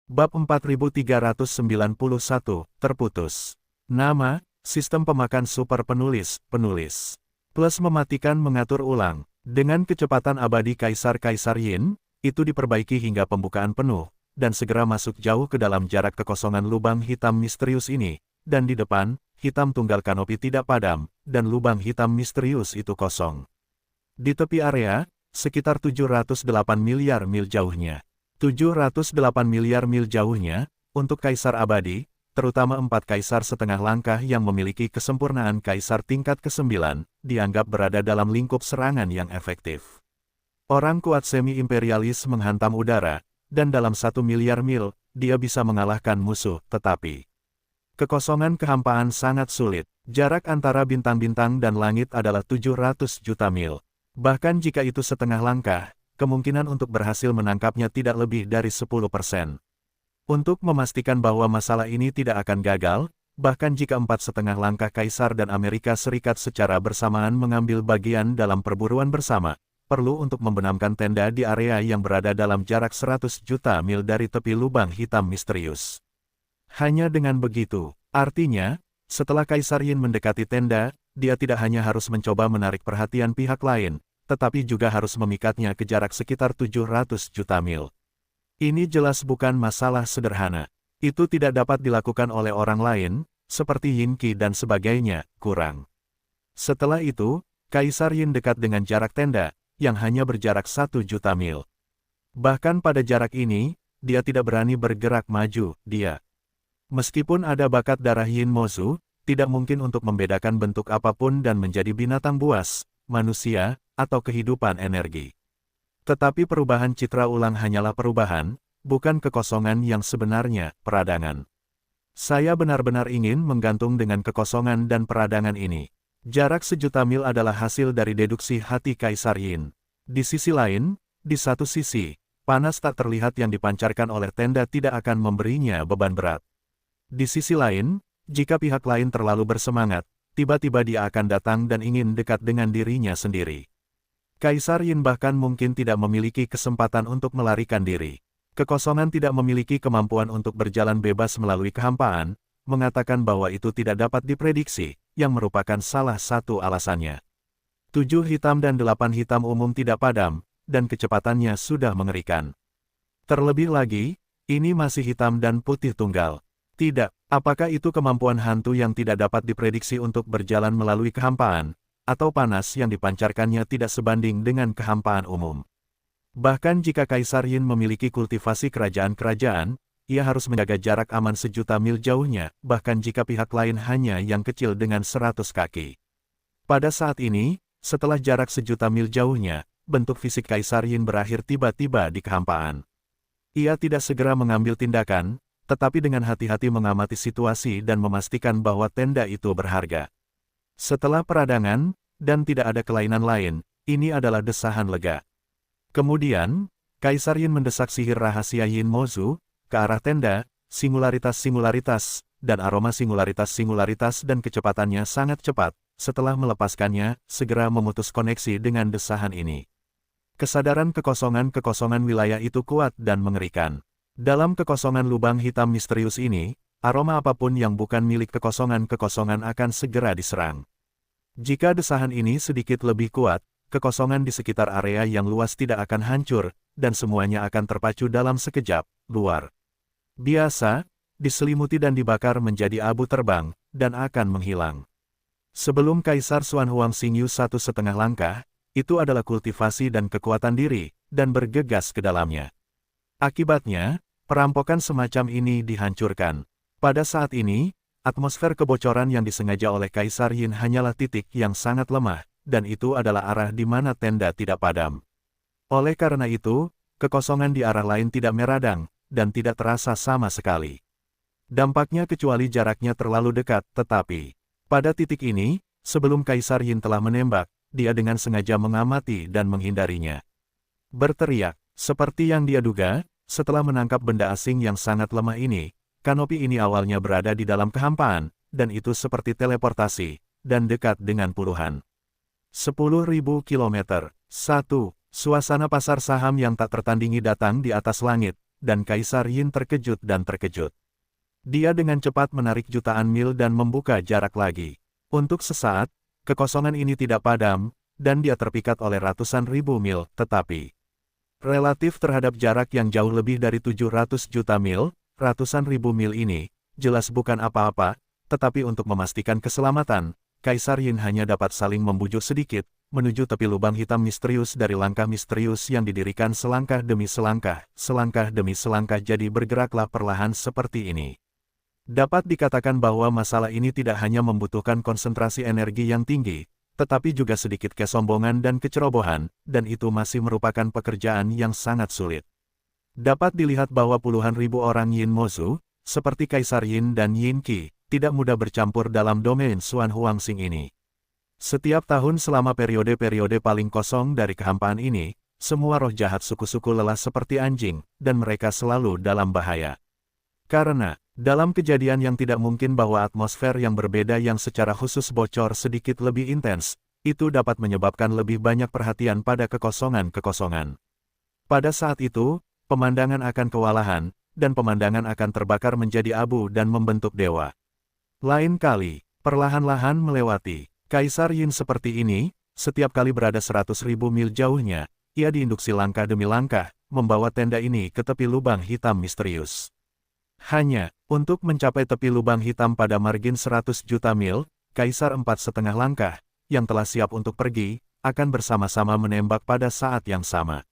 Bab 4391, terputus. Nama, sistem pemakan super penulis. Plus mematikan mengatur ulang. Dengan kecepatan abadi Kaisar-Kaisar Yin, itu diperbaiki hingga pembukaan penuh, dan segera masuk jauh ke dalam jarak kekosongan lubang hitam misterius ini, dan di depan, hitam tunggal kanopi tidak padam, dan lubang hitam misterius itu kosong. Di tepi area, sekitar 708 miliar mil jauhnya. 708 miliar mil jauhnya, untuk Kaisar Abadi, terutama 4 Kaisar setengah langkah yang memiliki kesempurnaan Kaisar tingkat ke-9, dianggap berada dalam lingkup serangan yang efektif. Orang kuat semi-imperialis menghantam udara, dan dalam 1 miliar mil, dia bisa mengalahkan musuh, tetapi kekosongan kehampaan sangat sulit. Jarak antara bintang-bintang dan langit adalah 700 juta mil. Bahkan jika itu setengah langkah, kemungkinan untuk berhasil menangkapnya tidak lebih dari 10%. Untuk memastikan bahwa masalah ini tidak akan gagal, bahkan jika 4,5 langkah Kaisar dan Amerika Serikat secara bersamaan mengambil bagian dalam perburuan bersama, perlu untuk membenamkan tenda di area yang berada dalam jarak 100 juta mil dari tepi lubang hitam misterius. Hanya dengan begitu, artinya, setelah Kaisar Yin mendekati tenda, dia tidak hanya harus mencoba menarik perhatian pihak lain, tetapi juga harus memikatnya ke jarak sekitar 700 juta mil. Ini jelas bukan masalah sederhana. Itu tidak dapat dilakukan oleh orang lain, seperti Yin Qi dan sebagainya, kurang. Setelah itu, Kaisar Yin dekat dengan jarak tenda, yang hanya berjarak 1 juta mil. Bahkan pada jarak ini, dia tidak berani bergerak maju, meskipun ada bakat darah Yin Mozu, tidak mungkin untuk membedakan bentuk apapun dan menjadi binatang buas, manusia, atau kehidupan energi. Tetapi perubahan citra ulang hanyalah perubahan, bukan kekosongan yang sebenarnya, peradangan. Saya benar-benar ingin menggantung dengan kekosongan dan peradangan ini. Jarak 1 juta mil adalah hasil dari deduksi hati Kaisar Yin. Di sisi lain, di satu sisi, panas tak terlihat yang dipancarkan oleh tenda tidak akan memberinya beban berat. Di sisi lain, jika pihak lain terlalu bersemangat, tiba-tiba dia akan datang dan ingin dekat dengan dirinya sendiri. Kaisar Yin bahkan mungkin tidak memiliki kesempatan untuk melarikan diri. Kekosongan tidak memiliki kemampuan untuk berjalan bebas melalui kehampaan, mengatakan bahwa itu tidak dapat diprediksi, yang merupakan salah satu alasannya. 7 hitam dan 8 hitam umum tidak padam, dan kecepatannya sudah mengerikan. Terlebih lagi, ini masih hitam dan putih tunggal. Tidak, apakah itu kemampuan hantu yang tidak dapat diprediksi untuk berjalan melalui kehampaan, atau panas yang dipancarkannya tidak sebanding dengan kehampaan umum. Bahkan jika Kaisar Yin memiliki kultivasi kerajaan-kerajaan, ia harus menjaga jarak aman 1 juta mil jauhnya, bahkan jika pihak lain hanya yang kecil dengan 100 kaki. Pada saat ini, setelah jarak 1 juta mil jauhnya, bentuk fisik Kaisar Yin berakhir tiba-tiba di kehampaan. Ia tidak segera mengambil tindakan, tetapi dengan hati-hati mengamati situasi dan memastikan bahwa tenda itu berharga. Setelah peradangan, dan tidak ada kelainan lain, ini adalah desahan lega. Kemudian, Kaisar Yin mendesak sihir rahasia Yin Mozu, ke arah tenda, singularitas-singularitas, dan aroma singularitas-singularitas dan kecepatannya sangat cepat. Setelah melepaskannya, segera memutus koneksi dengan desahan ini. Kesadaran kekosongan wilayah itu kuat dan mengerikan. Dalam kekosongan lubang hitam misterius ini, aroma apapun yang bukan milik kekosongan akan segera diserang. Jika desahan ini sedikit lebih kuat, kekosongan di sekitar area yang luas tidak akan hancur, dan semuanya akan terpacu dalam sekejap, luar biasa, diselimuti dan dibakar menjadi abu terbang, dan akan menghilang. Sebelum Kaisar Xuan Huang Xingyu 1,5 langkah, itu adalah kultivasi dan kekuatan diri, dan bergegas ke dalamnya. Akibatnya, perampokan semacam ini dihancurkan. Pada saat ini, atmosfer kebocoran yang disengaja oleh Kaisar Yin hanyalah titik yang sangat lemah, dan itu adalah arah di mana tenda tidak padam. Oleh karena itu, kekosongan di arah lain tidak meradang, dan tidak terasa sama sekali. Dampaknya kecuali jaraknya terlalu dekat, tetapi pada titik ini, sebelum Kaisar Yin telah menembak, dia dengan sengaja mengamati dan menghindarinya. Berteriak, seperti yang dia duga, setelah menangkap benda asing yang sangat lemah ini, kanopi ini awalnya berada di dalam kehampaan, dan itu seperti teleportasi, dan dekat dengan puluhan 10.000 kilometer. 1. Suasana pasar saham yang tak tertandingi datang di atas langit, dan Kaisar Yin terkejut dan terkejut. Dia dengan cepat menarik jutaan mil dan membuka jarak lagi. Untuk sesaat, kekosongan ini tidak padam, dan dia terpikat oleh ratusan ribu mil, tetapi relatif terhadap jarak yang jauh lebih dari 700 juta mil, ratusan ribu mil ini, jelas bukan apa-apa, tetapi untuk memastikan keselamatan, Kaisar Yin hanya dapat saling membujuk sedikit, menuju tepi lubang hitam misterius dari langkah misterius yang didirikan selangkah demi selangkah jadi bergeraklah perlahan seperti ini. Dapat dikatakan bahwa masalah ini tidak hanya membutuhkan konsentrasi energi yang tinggi, tetapi juga sedikit kesombongan dan kecerobohan, dan itu masih merupakan pekerjaan yang sangat sulit. Dapat dilihat bahwa puluhan ribu orang Yin Mozu, seperti Kaisar Yin dan Yin Qi, tidak mudah bercampur dalam domain Xuan Huangxing ini. Setiap tahun selama periode-periode paling kosong dari kehampaan ini, semua roh jahat suku-suku lelah seperti anjing, dan mereka selalu dalam bahaya. Karena, dalam kejadian yang tidak mungkin bahwa atmosfer yang berbeda yang secara khusus bocor sedikit lebih intens, itu dapat menyebabkan lebih banyak perhatian pada kekosongan-kekosongan. Pada saat itu, pemandangan akan kewalahan, dan pemandangan akan terbakar menjadi abu dan membentuk dewa. Lain kali, perlahan-lahan melewati Kaisar Yin seperti ini, setiap kali berada 100.000 mil jauhnya, ia diinduksi langkah demi langkah, membawa tenda ini ke tepi lubang hitam misterius. Hanya, untuk mencapai tepi lubang hitam pada margin 100 juta mil, Kaisar 4,5 langkah, yang telah siap untuk pergi, akan bersama-sama menembak pada saat yang sama.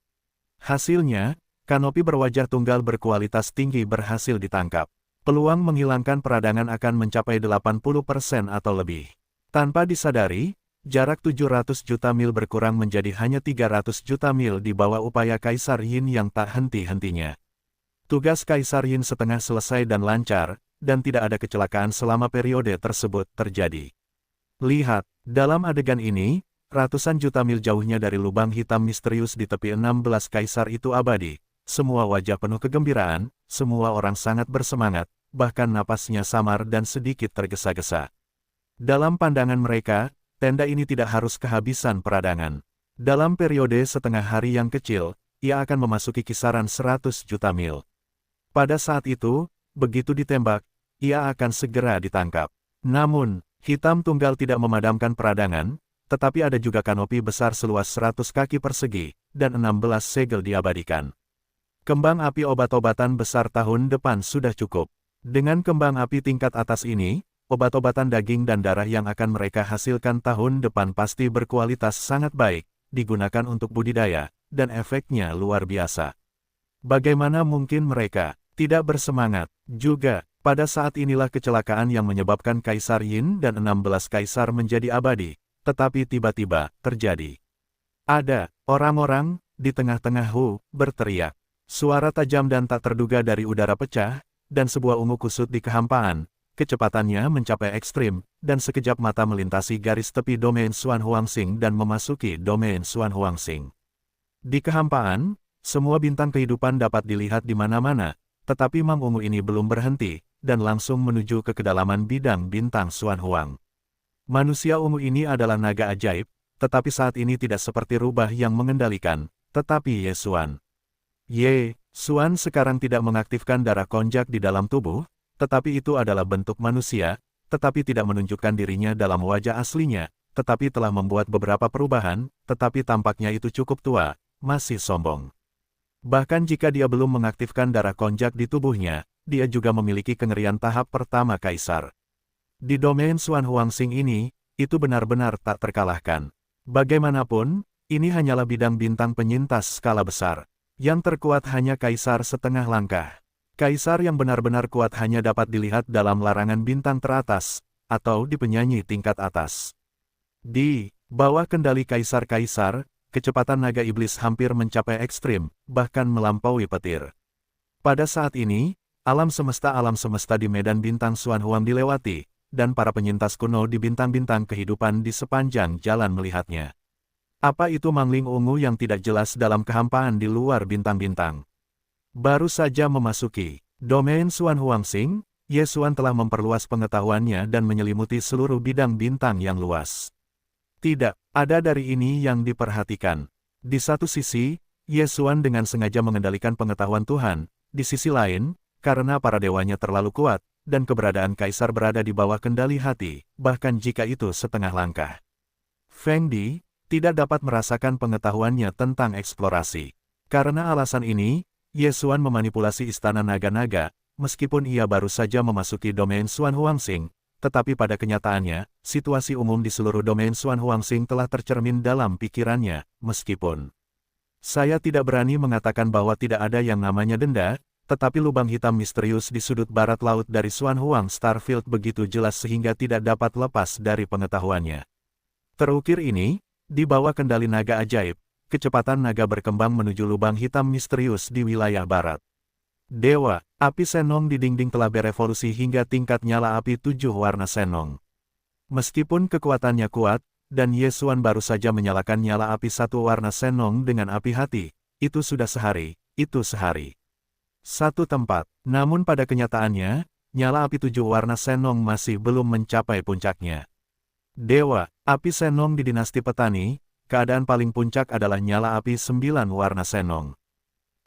Hasilnya, kanopi berwajah tunggal berkualitas tinggi berhasil ditangkap. Peluang menghilangkan peradangan akan mencapai 80% atau lebih. Tanpa disadari, jarak 700 juta mil berkurang menjadi hanya 300 juta mil di bawah upaya Kaisar Yin yang tak henti-hentinya. Tugas Kaisar Yin setengah selesai dan lancar, dan tidak ada kecelakaan selama periode tersebut terjadi. Lihat, dalam adegan ini, ratusan juta mil jauhnya dari lubang hitam misterius di tepi 16 Kaisar itu abadi. Semua wajah penuh kegembiraan, semua orang sangat bersemangat, bahkan napasnya samar dan sedikit tergesa-gesa. Dalam pandangan mereka, tenda ini tidak harus kehabisan peradangan. Dalam periode setengah hari yang kecil, ia akan memasuki kisaran 100 juta mil. Pada saat itu, begitu ditembak, ia akan segera ditangkap. Namun, hitam tunggal tidak memadamkan peradangan, tetapi ada juga kanopi besar seluas 100 kaki persegi, dan 16 segel diabadikan. Kembang api obat-obatan besar tahun depan sudah cukup. Dengan kembang api tingkat atas ini, obat-obatan daging dan darah yang akan mereka hasilkan tahun depan pasti berkualitas sangat baik, digunakan untuk budidaya, dan efeknya luar biasa. Bagaimana mungkin mereka tidak bersemangat? Juga, pada saat inilah kecelakaan yang menyebabkan Kaisar Yin dan 16 Kaisar menjadi abadi, tetapi tiba-tiba terjadi. Ada orang-orang di tengah-tengah berteriak. Suara tajam dan tak terduga dari udara pecah, dan sebuah ungu kusut di kehampaan. Kecepatannya mencapai ekstrim, dan sekejap mata melintasi garis tepi domain Xuan Huangxing dan memasuki domain Xuan Huangxing. Di kehampaan, semua bintang kehidupan dapat dilihat di mana-mana, tetapi Mang Ungu ini belum berhenti, dan langsung menuju ke kedalaman bidang bintang Xuan Huang. Manusia ungu ini adalah naga ajaib, tetapi saat ini tidak seperti rubah yang mengendalikan, tetapi Ye Xuan. Ye Xuan sekarang tidak mengaktifkan darah konjak di dalam tubuh, tetapi itu adalah bentuk manusia, tetapi tidak menunjukkan dirinya dalam wajah aslinya, tetapi telah membuat beberapa perubahan, tetapi tampaknya itu cukup tua, masih sombong. Bahkan jika dia belum mengaktifkan darah konjak di tubuhnya, dia juga memiliki kengerian tahap pertama Kaisar. Di domain Xuan Huangxing ini, itu benar-benar tak terkalahkan. Bagaimanapun, ini hanyalah bidang bintang penyintas skala besar. Yang terkuat hanya Kaisar setengah langkah. Kaisar yang benar-benar kuat hanya dapat dilihat dalam larangan bintang teratas, atau di penyanyi tingkat atas. Di bawah kendali Kaisar-Kaisar, kecepatan naga iblis hampir mencapai ekstrim, bahkan melampaui petir. Pada saat ini, alam semesta di medan bintang Xuan Huang dilewati, dan para penyintas kuno di bintang-bintang kehidupan di sepanjang jalan melihatnya. Apa itu mangling ungu yang tidak jelas dalam kehampaan di luar bintang-bintang? Baru saja memasuki domain Xuan Huangxing, Ye Xuan telah memperluas pengetahuannya dan menyelimuti seluruh bidang bintang yang luas. Tidak ada dari ini yang diperhatikan. Di satu sisi, Ye Xuan dengan sengaja mengendalikan pengetahuan Tuhan, di sisi lain, karena para dewanya terlalu kuat, dan keberadaan kaisar berada di bawah kendali hati, bahkan jika itu setengah langkah. Feng Di tidak dapat merasakan pengetahuannya tentang eksplorasi. Karena alasan ini, Ye Xuan memanipulasi istana naga-naga, meskipun ia baru saja memasuki domain Xuan Huangxing, tetapi pada kenyataannya, situasi umum di seluruh domain Xuan Huangxing telah tercermin dalam pikirannya, meskipun saya tidak berani mengatakan bahwa tidak ada yang namanya denda, tetapi lubang hitam misterius di sudut barat laut dari Xuan Huang Starfield begitu jelas sehingga tidak dapat lepas dari pengetahuannya. Terukir ini, di bawah kendali naga ajaib, kecepatan naga berkembang menuju lubang hitam misterius di wilayah barat. Dewa, api Senong di dinding telah berevolusi hingga tingkat nyala api 7 warna Senong. Meskipun kekuatannya kuat, dan Ye Xuan baru saja menyalakan nyala api 1 warna Senong dengan api hati, itu sudah sehari, satu tempat. Namun pada kenyataannya, nyala api 7 warna Senong masih belum mencapai puncaknya. Dewa, api Senong di dinasti petani, keadaan paling puncak adalah nyala api 9 warna Senong.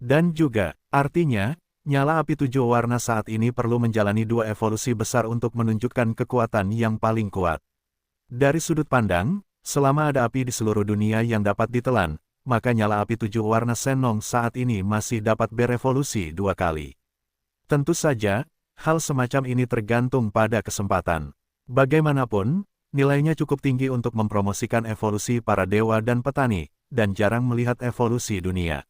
Dan juga, artinya, nyala api 7 warna saat ini perlu menjalani 2 evolusi besar untuk menunjukkan kekuatan yang paling kuat. Dari sudut pandang, selama ada api di seluruh dunia yang dapat ditelan, maka nyala api 7 warna Senong saat ini masih dapat berevolusi 2 kali. Tentu saja, hal semacam ini tergantung pada kesempatan. Bagaimanapun, nilainya cukup tinggi untuk mempromosikan evolusi para dewa dan petani, dan jarang melihat evolusi dunia.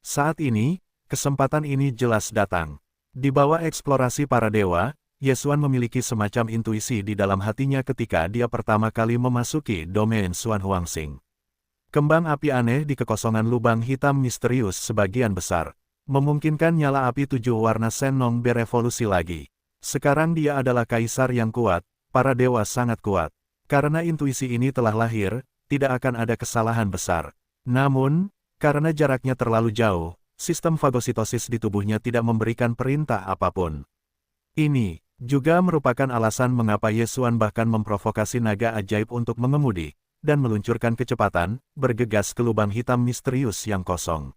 Saat ini, kesempatan ini jelas datang. Di bawah eksplorasi para dewa, Ye Xuan memiliki semacam intuisi di dalam hatinya ketika dia pertama kali memasuki domain Xuan Huangxing. Kembang api aneh di kekosongan lubang hitam misterius sebagian besar, memungkinkan nyala api 7 warna Senong berevolusi lagi. Sekarang dia adalah kaisar yang kuat, para dewa sangat kuat. Karena intuisi ini telah lahir, tidak akan ada kesalahan besar. Namun, karena jaraknya terlalu jauh, sistem fagositosis di tubuhnya tidak memberikan perintah apapun. Ini juga merupakan alasan mengapa Ye Xuan bahkan memprovokasi naga ajaib untuk mengemudi, dan meluncurkan kecepatan, bergegas ke lubang hitam misterius yang kosong.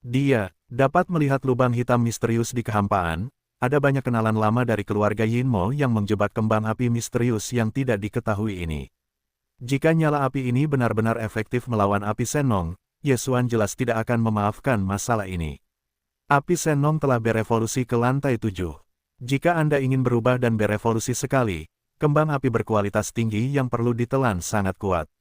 Dia dapat melihat lubang hitam misterius di kehampaan, ada banyak kenalan lama dari keluarga Yinmo yang menjebak kembang api misterius yang tidak diketahui ini. Jika nyala api ini benar-benar efektif melawan api Senong, Ye Xuan jelas tidak akan memaafkan masalah ini. Api Senong telah berevolusi ke lantai 7. Jika Anda ingin berubah dan berevolusi sekali, kembang api berkualitas tinggi yang perlu ditelan sangat kuat.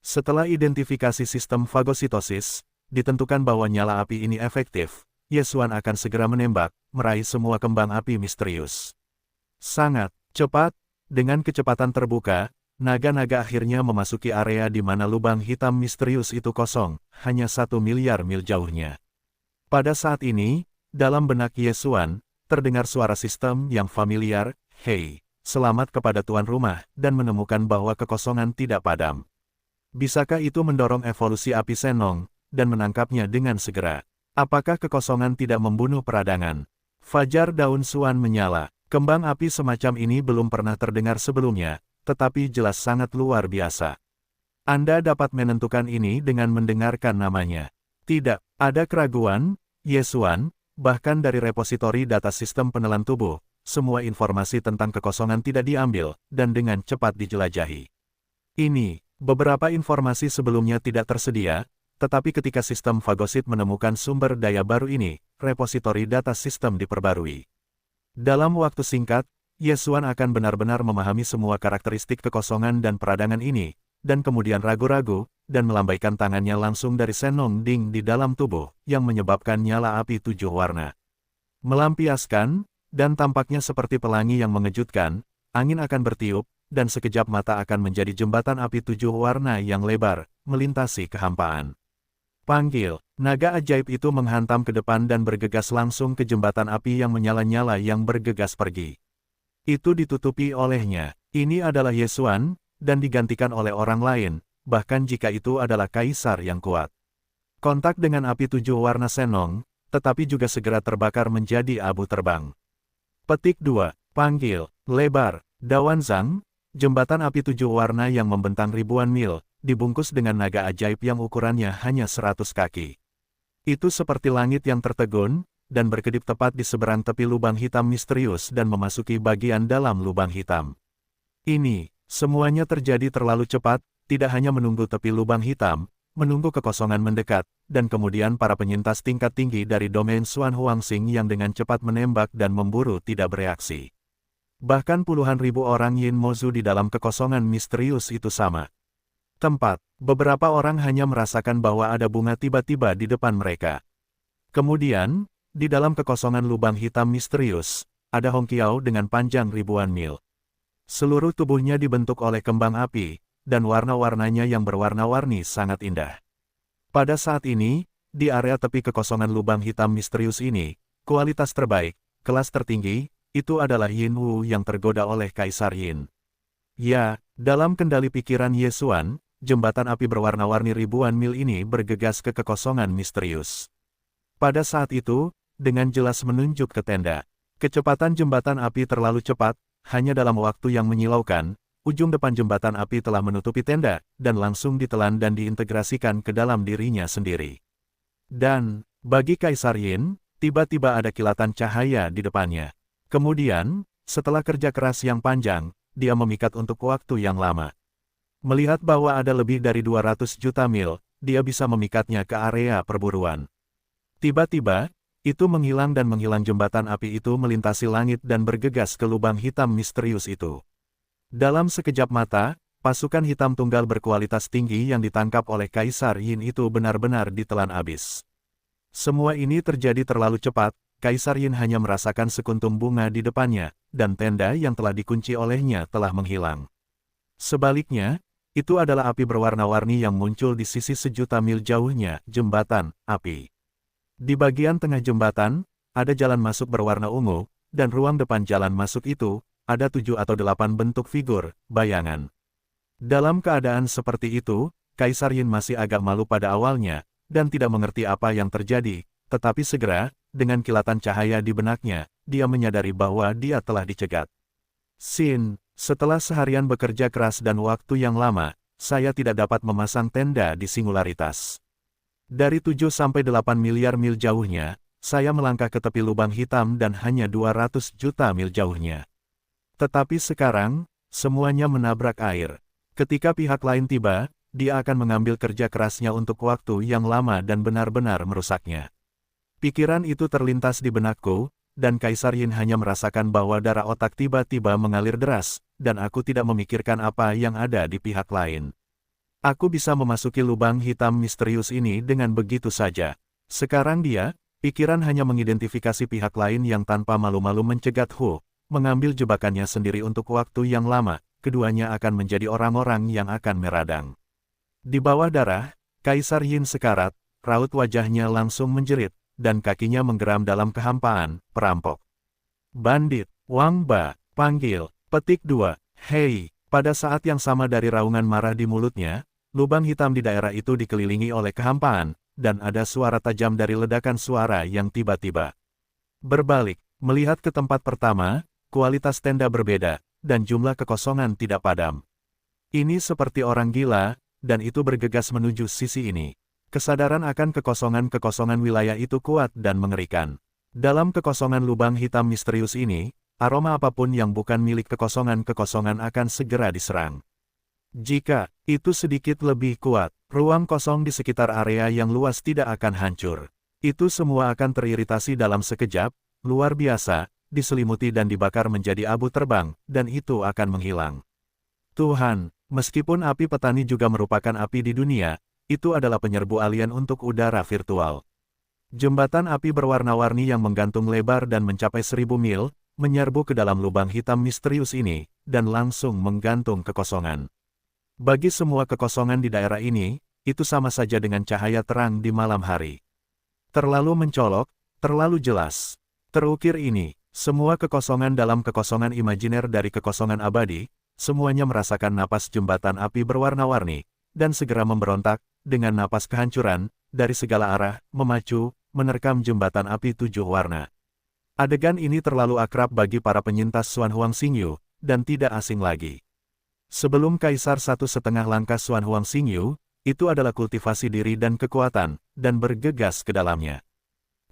Setelah identifikasi sistem fagositosis, ditentukan bahwa nyala api ini efektif, Ye Xuan akan segera menembak, meraih semua kembang api misterius. Sangat cepat, dengan kecepatan terbuka, naga-naga akhirnya memasuki area di mana lubang hitam misterius itu kosong, hanya 1 miliar mil jauhnya. Pada saat ini, dalam benak Ye Xuan, terdengar suara sistem yang familiar, "Hei, selamat kepada tuan rumah," dan menemukan bahwa kekosongan tidak padam. Bisakah itu mendorong evolusi api Senong, dan menangkapnya dengan segera? Apakah kekosongan tidak membunuh peradangan? Fajar daun Xuan menyala. Kembang api semacam ini belum pernah terdengar sebelumnya, tetapi jelas sangat luar biasa. Anda dapat menentukan ini dengan mendengarkan namanya. Tidak ada keraguan, Ye Xuan, bahkan dari repositori data sistem penelan tubuh, semua informasi tentang kekosongan tidak diambil, dan dengan cepat dijelajahi. Ini, beberapa informasi sebelumnya tidak tersedia, tetapi ketika sistem Fagosit menemukan sumber daya baru ini, repositori data sistem diperbarui. Dalam waktu singkat, Ye Xuan akan benar-benar memahami semua karakteristik kekosongan dan peradangan ini, dan kemudian ragu-ragu, dan melambaikan tangannya langsung dari Senong Ding di dalam tubuh, yang menyebabkan nyala api 7 warna. Melampiaskan, dan tampaknya seperti pelangi yang mengejutkan, angin akan bertiup, dan sekejap mata akan menjadi jembatan api 7 warna yang lebar, melintasi kehampaan. Panggil, naga ajaib itu menghantam ke depan dan bergegas langsung ke jembatan api yang menyala-nyala yang bergegas pergi. Itu ditutupi olehnya. Ini adalah Ye Xuan, dan digantikan oleh orang lain, bahkan jika itu adalah kaisar yang kuat. Kontak dengan api 7 warna Senong, tetapi juga segera terbakar menjadi abu terbang. Petik 2. Panggil, lebar, Dawan Zhang, jembatan api 7 warna yang membentang ribuan mil, dibungkus dengan naga ajaib yang ukurannya hanya 100 kaki. Itu seperti langit yang tertegun, dan berkedip tepat di seberang tepi lubang hitam misterius dan memasuki bagian dalam lubang hitam. Ini, semuanya terjadi terlalu cepat, tidak hanya menunggu tepi lubang hitam, menunggu kekosongan mendekat, dan kemudian para penyintas tingkat tinggi dari domain Xuan Huangxing yang dengan cepat menembak dan memburu tidak bereaksi. Bahkan puluhan ribu orang Yin Mozu di dalam kekosongan misterius itu sama tempat. Beberapa orang hanya merasakan bahwa ada bunga tiba-tiba di depan mereka. Kemudian, di dalam kekosongan lubang hitam misterius, ada Hong Qiao dengan panjang ribuan mil. Seluruh tubuhnya dibentuk oleh kembang api, dan warna-warnanya yang berwarna-warni sangat indah. Pada saat ini, di area tepi kekosongan lubang hitam misterius ini, kualitas terbaik, kelas tertinggi, itu adalah Yin Wu yang tergoda oleh Kaisar Yin. Ya, dalam kendali pikiran Ye Xuan, jembatan api berwarna-warni ribuan mil ini bergegas ke kekosongan misterius. Pada saat itu, dengan jelas menunjuk ke tenda. Kecepatan jembatan api terlalu cepat, hanya dalam waktu yang menyilaukan, ujung depan jembatan api telah menutupi tenda, dan langsung ditelan dan diintegrasikan ke dalam dirinya sendiri. Dan, bagi Kaisar Yin, tiba-tiba ada kilatan cahaya di depannya. Kemudian, setelah kerja keras yang panjang, dia memikat untuk waktu yang lama. Melihat bahwa ada lebih dari 200 juta mil, dia bisa memikatnya ke area perburuan. Tiba-tiba, itu menghilang dan menghilang jembatan api itu melintasi langit dan bergegas ke lubang hitam misterius itu. Dalam sekejap mata, pasukan hitam tunggal berkualitas tinggi yang ditangkap oleh Kaisar Yin itu benar-benar ditelan habis. Semua ini terjadi terlalu cepat, Kaisar Yin hanya merasakan sekuntum bunga di depannya, dan tenda yang telah dikunci olehnya telah menghilang. Sebaliknya, itu adalah api berwarna-warni yang muncul di sisi sejuta mil jauhnya, jembatan api. Di bagian tengah jembatan, ada jalan masuk berwarna ungu, dan ruang depan jalan masuk itu, ada 7 atau 8 bentuk figur, bayangan. Dalam keadaan seperti itu, Kaisar Yin masih agak malu pada awalnya, dan tidak mengerti apa yang terjadi, tetapi segera, dengan kilatan cahaya di benaknya, dia menyadari bahwa dia telah dicegat. Sin, setelah seharian bekerja keras dan waktu yang lama, saya tidak dapat memasang tenda di singularitas. Dari 7-8 miliar mil jauhnya, saya melangkah ke tepi lubang hitam dan hanya 200 juta mil jauhnya. Tetapi sekarang, semuanya menabrak air. Ketika pihak lain tiba, dia akan mengambil kerja kerasnya untuk waktu yang lama dan benar-benar merusaknya. Pikiran itu terlintas di benakku, dan Kaisar Yin hanya merasakan bahwa darah otak tiba-tiba mengalir deras, dan aku tidak memikirkan apa yang ada di pihak lain. Aku bisa memasuki lubang hitam misterius ini dengan begitu saja. Sekarang dia, pikiran hanya mengidentifikasi pihak lain yang tanpa malu-malu mencegat Hu, mengambil jebakannya sendiri untuk waktu yang lama, keduanya akan menjadi orang-orang yang akan meradang. Di bawah darah, Kaisar Yin sekarat, raut wajahnya langsung menjerit, dan kakinya menggeram dalam kehampaan, perampok. Bandit, Wang Ba, panggil, petik 2, hei, pada saat yang sama dari raungan marah di mulutnya, lubang hitam di daerah itu dikelilingi oleh kehampaan, dan ada suara tajam dari ledakan suara yang tiba-tiba berbalik. Melihat ke tempat pertama, kualitas tenda berbeda, dan jumlah kekosongan tidak padam. Ini seperti orang gila, dan itu bergegas menuju sisi ini. Kesadaran akan kekosongan-kekosongan wilayah itu kuat dan mengerikan. Dalam kekosongan lubang hitam misterius ini, aroma apapun yang bukan milik kekosongan-kekosongan akan segera diserang. Jika itu sedikit lebih kuat, ruang kosong di sekitar area yang luas tidak akan hancur. Itu semua akan teriritasi dalam sekejap, luar biasa, diselimuti dan dibakar menjadi abu terbang, dan itu akan menghilang. Tuhan, meskipun api petani juga merupakan api di dunia, itu adalah penyerbu alien untuk udara virtual. Jembatan api berwarna-warni yang menggantung lebar dan mencapai 1000 mil, menyerbu ke dalam lubang hitam misterius ini, dan langsung menggantung kekosongan. Bagi semua kekosongan di daerah ini, itu sama saja dengan cahaya terang di malam hari. Terlalu mencolok, terlalu jelas. Terukir ini, semua kekosongan dalam kekosongan imajiner dari kekosongan abadi, semuanya merasakan napas jembatan api berwarna-warni, dan segera memberontak, dengan napas kehancuran, dari segala arah, memacu, menerkam jembatan api 7 warna. Adegan ini terlalu akrab bagi para penyintas Xuan Huangxingyu, dan tidak asing lagi. Sebelum Kaisar 1,5 langkah Xuan Huangxingyu, itu adalah kultivasi diri dan kekuatan, dan bergegas ke dalamnya.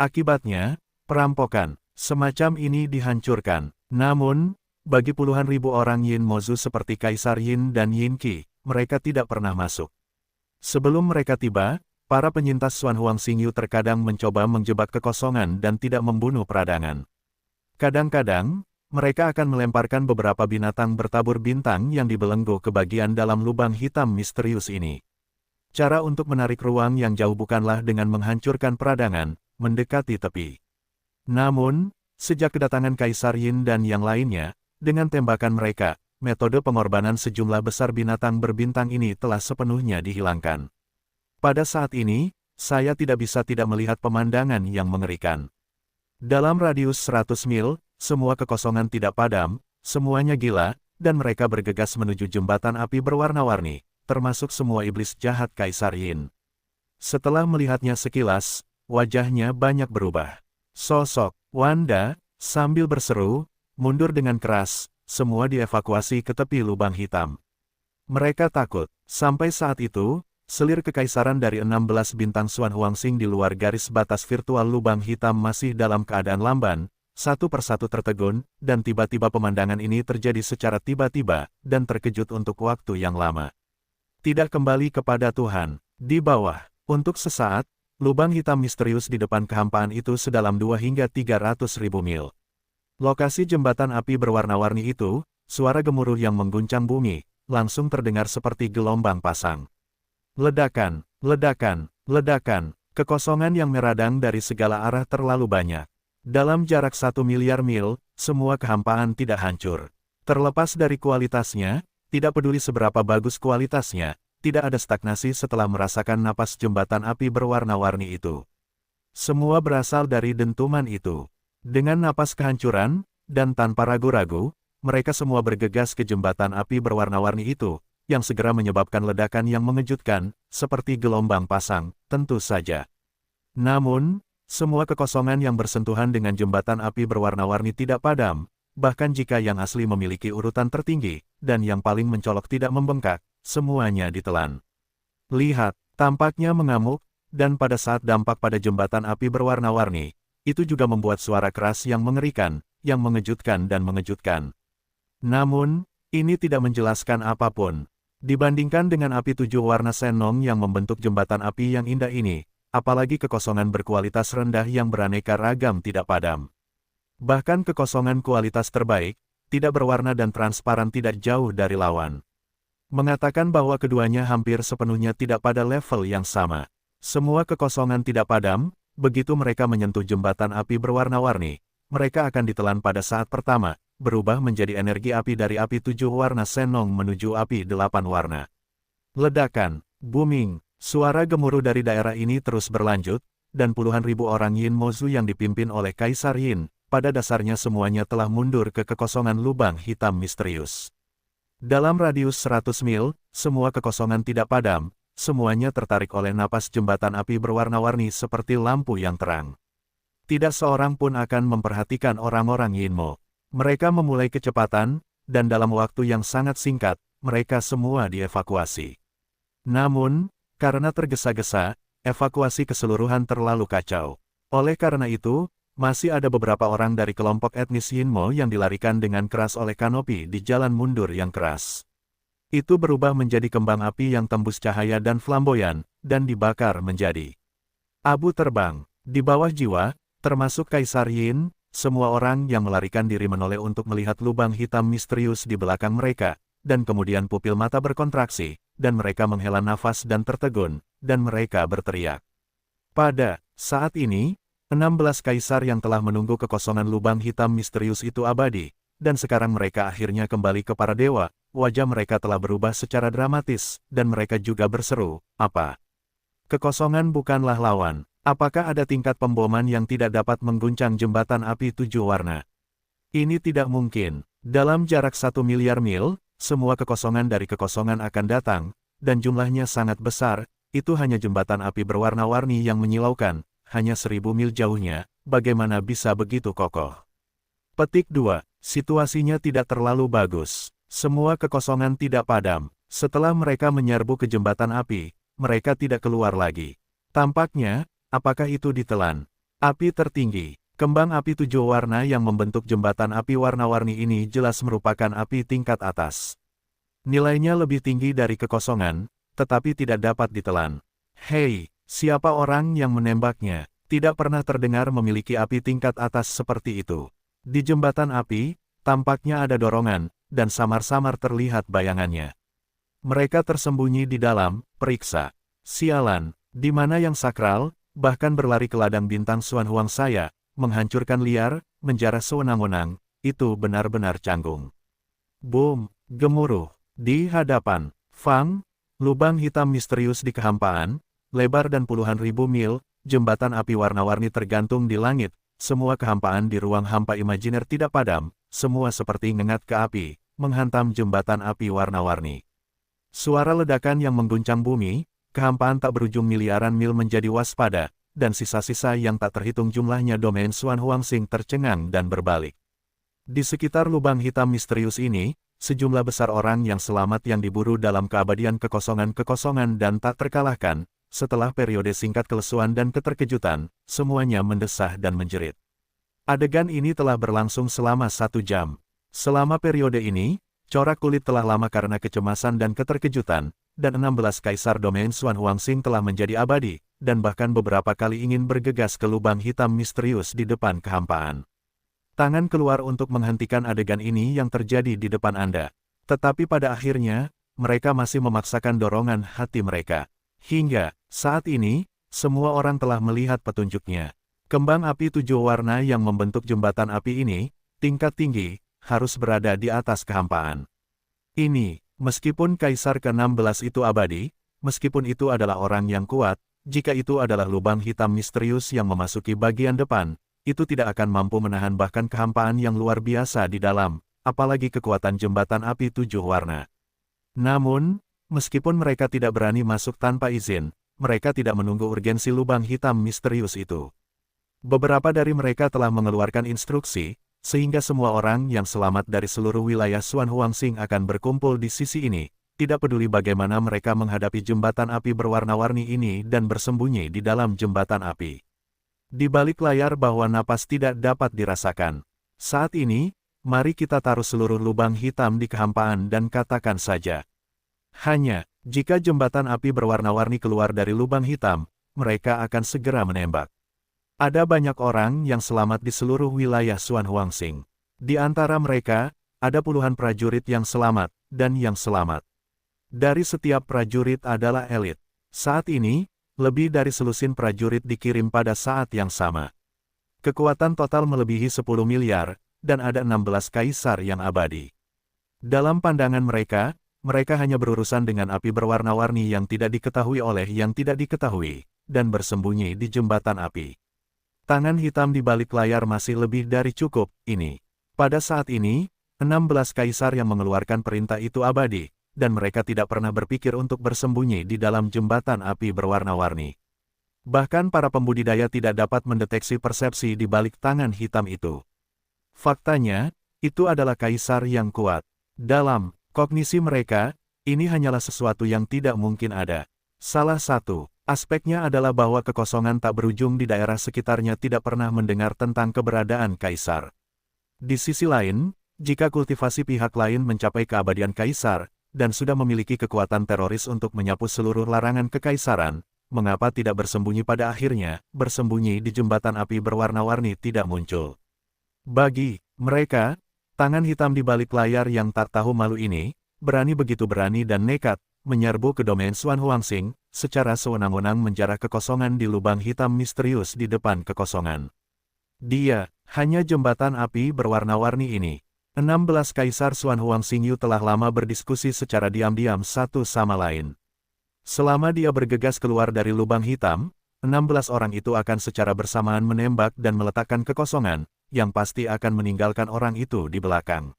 Akibatnya, Perampokan semacam ini dihancurkan. Namun, bagi puluhan ribu orang Yin Mozu seperti Kaisar Yin dan Yin Qi, mereka tidak pernah masuk. Sebelum mereka tiba, para penyintas Xuan Huang Xingyu terkadang mencoba menjebak kekosongan dan tidak membunuh peradangan. Kadang-kadang, mereka akan melemparkan beberapa binatang bertabur bintang yang dibelenggu ke bagian dalam lubang hitam misterius ini. Cara untuk menarik ruang yang jauh bukanlah dengan menghancurkan peradangan, mendekati tepi. Namun, sejak kedatangan Kaisar Yin dan yang lainnya, dengan tembakan mereka, metode pengorbanan sejumlah besar binatang berbintang ini telah sepenuhnya dihilangkan. Pada saat ini, saya tidak bisa tidak melihat pemandangan yang mengerikan. Dalam radius 100 mil, semua kekosongan tidak padam, semuanya gila, dan mereka bergegas menuju jembatan api berwarna-warni, termasuk semua iblis jahat Kaisar Yin. Setelah melihatnya sekilas, wajahnya banyak berubah. Sosok Wanda, sambil berseru, mundur dengan keras, semua dievakuasi ke tepi lubang hitam. Mereka takut. Sampai saat itu, selir kekaisaran dari 16 bintang Xuan Huangxing di luar garis batas virtual lubang hitam masih dalam keadaan lamban, satu persatu tertegun, dan tiba-tiba pemandangan ini terjadi secara tiba-tiba, dan terkejut untuk waktu yang lama. Tidak kembali kepada Tuhan. Di bawah, untuk sesaat, lubang hitam misterius di depan kehampaan itu sedalam 2 hingga 300 ribu mil. Lokasi jembatan api berwarna-warni itu, suara gemuruh yang mengguncang bumi, langsung terdengar seperti gelombang pasang. Ledakan, ledakan, ledakan, kekosongan yang meradang dari segala arah terlalu banyak. Dalam jarak 1 miliar mil, semua kehampaan tidak hancur. Terlepas dari kualitasnya, tidak peduli seberapa bagus kualitasnya, tidak ada stagnasi setelah merasakan napas jembatan api berwarna-warni itu. Semua berasal dari dentuman itu. Dengan napas kehancuran, dan tanpa ragu-ragu, mereka semua bergegas ke jembatan api berwarna-warni itu, yang segera menyebabkan ledakan yang mengejutkan, seperti gelombang pasang, tentu saja. Namun, semua kekosongan yang bersentuhan dengan jembatan api berwarna-warni tidak padam, bahkan jika yang asli memiliki urutan tertinggi, dan yang paling mencolok tidak membengkak, semuanya ditelan. Lihat, tampaknya mengamuk, dan pada saat dampak pada jembatan api berwarna-warni, itu juga membuat suara keras yang mengerikan, yang mengejutkan dan mengejutkan. Namun, ini tidak menjelaskan apapun. Dibandingkan dengan api 7 warna Sennong yang membentuk jembatan api yang indah ini, apalagi kekosongan berkualitas rendah yang beraneka ragam tidak padam. Bahkan kekosongan kualitas terbaik, tidak berwarna dan transparan tidak jauh dari lawan. Mengatakan bahwa keduanya hampir sepenuhnya tidak pada level yang sama. Semua kekosongan tidak padam, begitu mereka menyentuh jembatan api berwarna-warni, mereka akan ditelan pada saat pertama, berubah menjadi energi api dari api 7 warna Sennong menuju api 8 warna. Ledakan, booming, suara gemuruh dari daerah ini terus berlanjut, dan puluhan ribu orang Yin Mozu yang dipimpin oleh Kaisar Yin, pada dasarnya semuanya telah mundur ke kekosongan lubang hitam misterius. Dalam radius 100 mil, semua kekosongan tidak padam, semuanya tertarik oleh napas jembatan api berwarna-warni seperti lampu yang terang. Tidak seorang pun akan memperhatikan orang-orang Yinmo. Mereka memulai kecepatan, dan dalam waktu yang sangat singkat, mereka semua dievakuasi. Namun, karena tergesa-gesa, evakuasi keseluruhan terlalu kacau. Oleh karena itu, masih ada beberapa orang dari kelompok etnis Yinmo yang dilarikan dengan keras oleh kanopi di jalan mundur yang keras. Itu berubah menjadi kembang api yang tembus cahaya dan flamboyan, dan dibakar menjadi abu terbang. Di bawah jiwa, termasuk Kaisar Yin, semua orang yang melarikan diri menoleh untuk melihat lubang hitam misterius di belakang mereka, dan kemudian pupil mata berkontraksi, dan mereka menghela nafas dan tertegun, dan mereka berteriak. Pada saat ini, 16 kaisar yang telah menunggu kekosongan lubang hitam misterius itu abadi, dan sekarang mereka akhirnya kembali ke para dewa, wajah mereka telah berubah secara dramatis, dan mereka juga berseru, apa? Kekosongan bukanlah lawan, apakah ada tingkat pemboman yang tidak dapat mengguncang jembatan api 7 warna? Ini tidak mungkin, dalam jarak 1 miliar mil, semua kekosongan dari kekosongan akan datang, dan jumlahnya sangat besar, itu hanya jembatan api berwarna-warni yang menyilaukan, hanya 1000 mil jauhnya, bagaimana bisa begitu kokoh? Petik 2. Situasinya tidak terlalu bagus. Semua kekosongan tidak padam. Setelah mereka menyerbu ke jembatan api, mereka tidak keluar lagi. Tampaknya, apakah itu ditelan? Api tertinggi. Kembang api 7 warna yang membentuk jembatan api warna-warni ini jelas merupakan api tingkat atas. Nilainya lebih tinggi dari kekosongan, tetapi tidak dapat ditelan. Hei, siapa orang yang menembaknya? Tidak pernah terdengar memiliki api tingkat atas seperti itu. Di jembatan api, tampaknya ada dorongan, dan samar-samar terlihat bayangannya. Mereka tersembunyi di dalam, periksa. Sialan, di mana yang sakral, bahkan berlari ke ladang bintang Xuan Huang saya, menghancurkan liar, menjara sewenang-wenang, itu benar-benar canggung. Boom, gemuruh, di hadapan, Fang, lubang hitam misterius di kehampaan, lebar dan puluhan ribu mil, jembatan api warna-warni tergantung di langit, semua kehampaan di ruang hampa imajiner tidak padam, semua seperti ngengat ke api, menghantam jembatan api warna-warni. Suara ledakan yang mengguncang bumi, kehampaan tak berujung miliaran mil menjadi waspada, dan sisa-sisa yang tak terhitung jumlahnya domain Xuan Huangxing tercengang dan berbalik. Di sekitar lubang hitam misterius ini, sejumlah besar orang yang selamat yang diburu dalam keabadian kekosongan-kekosongan dan tak terkalahkan, setelah periode singkat kelesuan dan keterkejutan, semuanya mendesah dan menjerit. Adegan ini telah berlangsung selama 1 jam. Selama periode ini, corak kulit telah lama karena kecemasan dan keterkejutan, dan 16 kaisar domain Xuan Huangxing telah menjadi abadi, dan bahkan beberapa kali ingin bergegas ke lubang hitam misterius di depan kehampaan. Tangan keluar untuk menghentikan adegan ini yang terjadi di depan Anda. Tetapi pada akhirnya, mereka masih memaksakan dorongan hati mereka. Hingga, saat ini, semua orang telah melihat petunjuknya. Kembang api 7 warna yang membentuk jembatan api ini, tingkat tinggi, harus berada di atas kehampaan. Ini, meskipun Kaisar ke-16 itu abadi, meskipun itu adalah orang yang kuat, jika itu adalah lubang hitam misterius yang memasuki bagian depan, itu tidak akan mampu menahan bahkan kehampaan yang luar biasa di dalam, apalagi kekuatan jembatan api 7 warna. Namun, meskipun mereka tidak berani masuk tanpa izin, mereka tidak menunggu urgensi lubang hitam misterius itu. Beberapa dari mereka telah mengeluarkan instruksi, sehingga semua orang yang selamat dari seluruh wilayah Xuan Huangxing akan berkumpul di sisi ini, tidak peduli bagaimana mereka menghadapi jembatan api berwarna-warni ini dan bersembunyi di dalam jembatan api. Di balik layar bahwa napas tidak dapat dirasakan. Saat ini, mari kita taruh seluruh lubang hitam di kehampaan dan katakan saja. Hanya, jika jembatan api berwarna-warni keluar dari lubang hitam, mereka akan segera menembak. Ada banyak orang yang selamat di seluruh wilayah Xuan Huangxing. Di antara mereka, ada puluhan prajurit yang selamat, dan yang selamat. Dari setiap prajurit adalah elit. Saat ini, lebih dari selusin prajurit dikirim pada saat yang sama. Kekuatan total melebihi 10 miliar, dan ada 16 kaisar yang abadi. Dalam pandangan mereka, mereka hanya berurusan dengan api berwarna-warni yang tidak diketahui oleh yang tidak diketahui, dan bersembunyi di jembatan api. Tangan hitam di balik layar masih lebih dari cukup, ini. Pada saat ini, 16 kaisar yang mengeluarkan perintah itu abadi, dan mereka tidak pernah berpikir untuk bersembunyi di dalam jembatan api berwarna-warni. Bahkan para pembudidaya tidak dapat mendeteksi persepsi di balik tangan hitam itu. Faktanya, itu adalah kaisar yang kuat. Dalam kognisi mereka, ini hanyalah sesuatu yang tidak mungkin ada. Salah satu aspeknya adalah bahwa kekosongan tak berujung di daerah sekitarnya tidak pernah mendengar tentang keberadaan kaisar. Di sisi lain, jika kultivasi pihak lain mencapai keabadian kaisar, dan sudah memiliki kekuatan teroris untuk menyapu seluruh larangan kekaisaran, mengapa tidak bersembunyi pada akhirnya, bersembunyi di jembatan api berwarna-warni tidak muncul. Bagi mereka, tangan hitam di balik layar yang tak tahu malu ini, begitu berani dan nekat, menyerbu ke domain Xuan Huangxing, secara sewenang-wenang menjarah kekosongan di lubang hitam misterius di depan kekosongan. Dia, hanya jembatan api berwarna-warni ini. 16 kaisar Xuan Huangxing telah lama berdiskusi secara diam-diam satu sama lain. Selama dia bergegas keluar dari lubang hitam, 16 orang itu akan secara bersamaan menembak dan meletakkan kekosongan, yang pasti akan meninggalkan orang itu di belakang.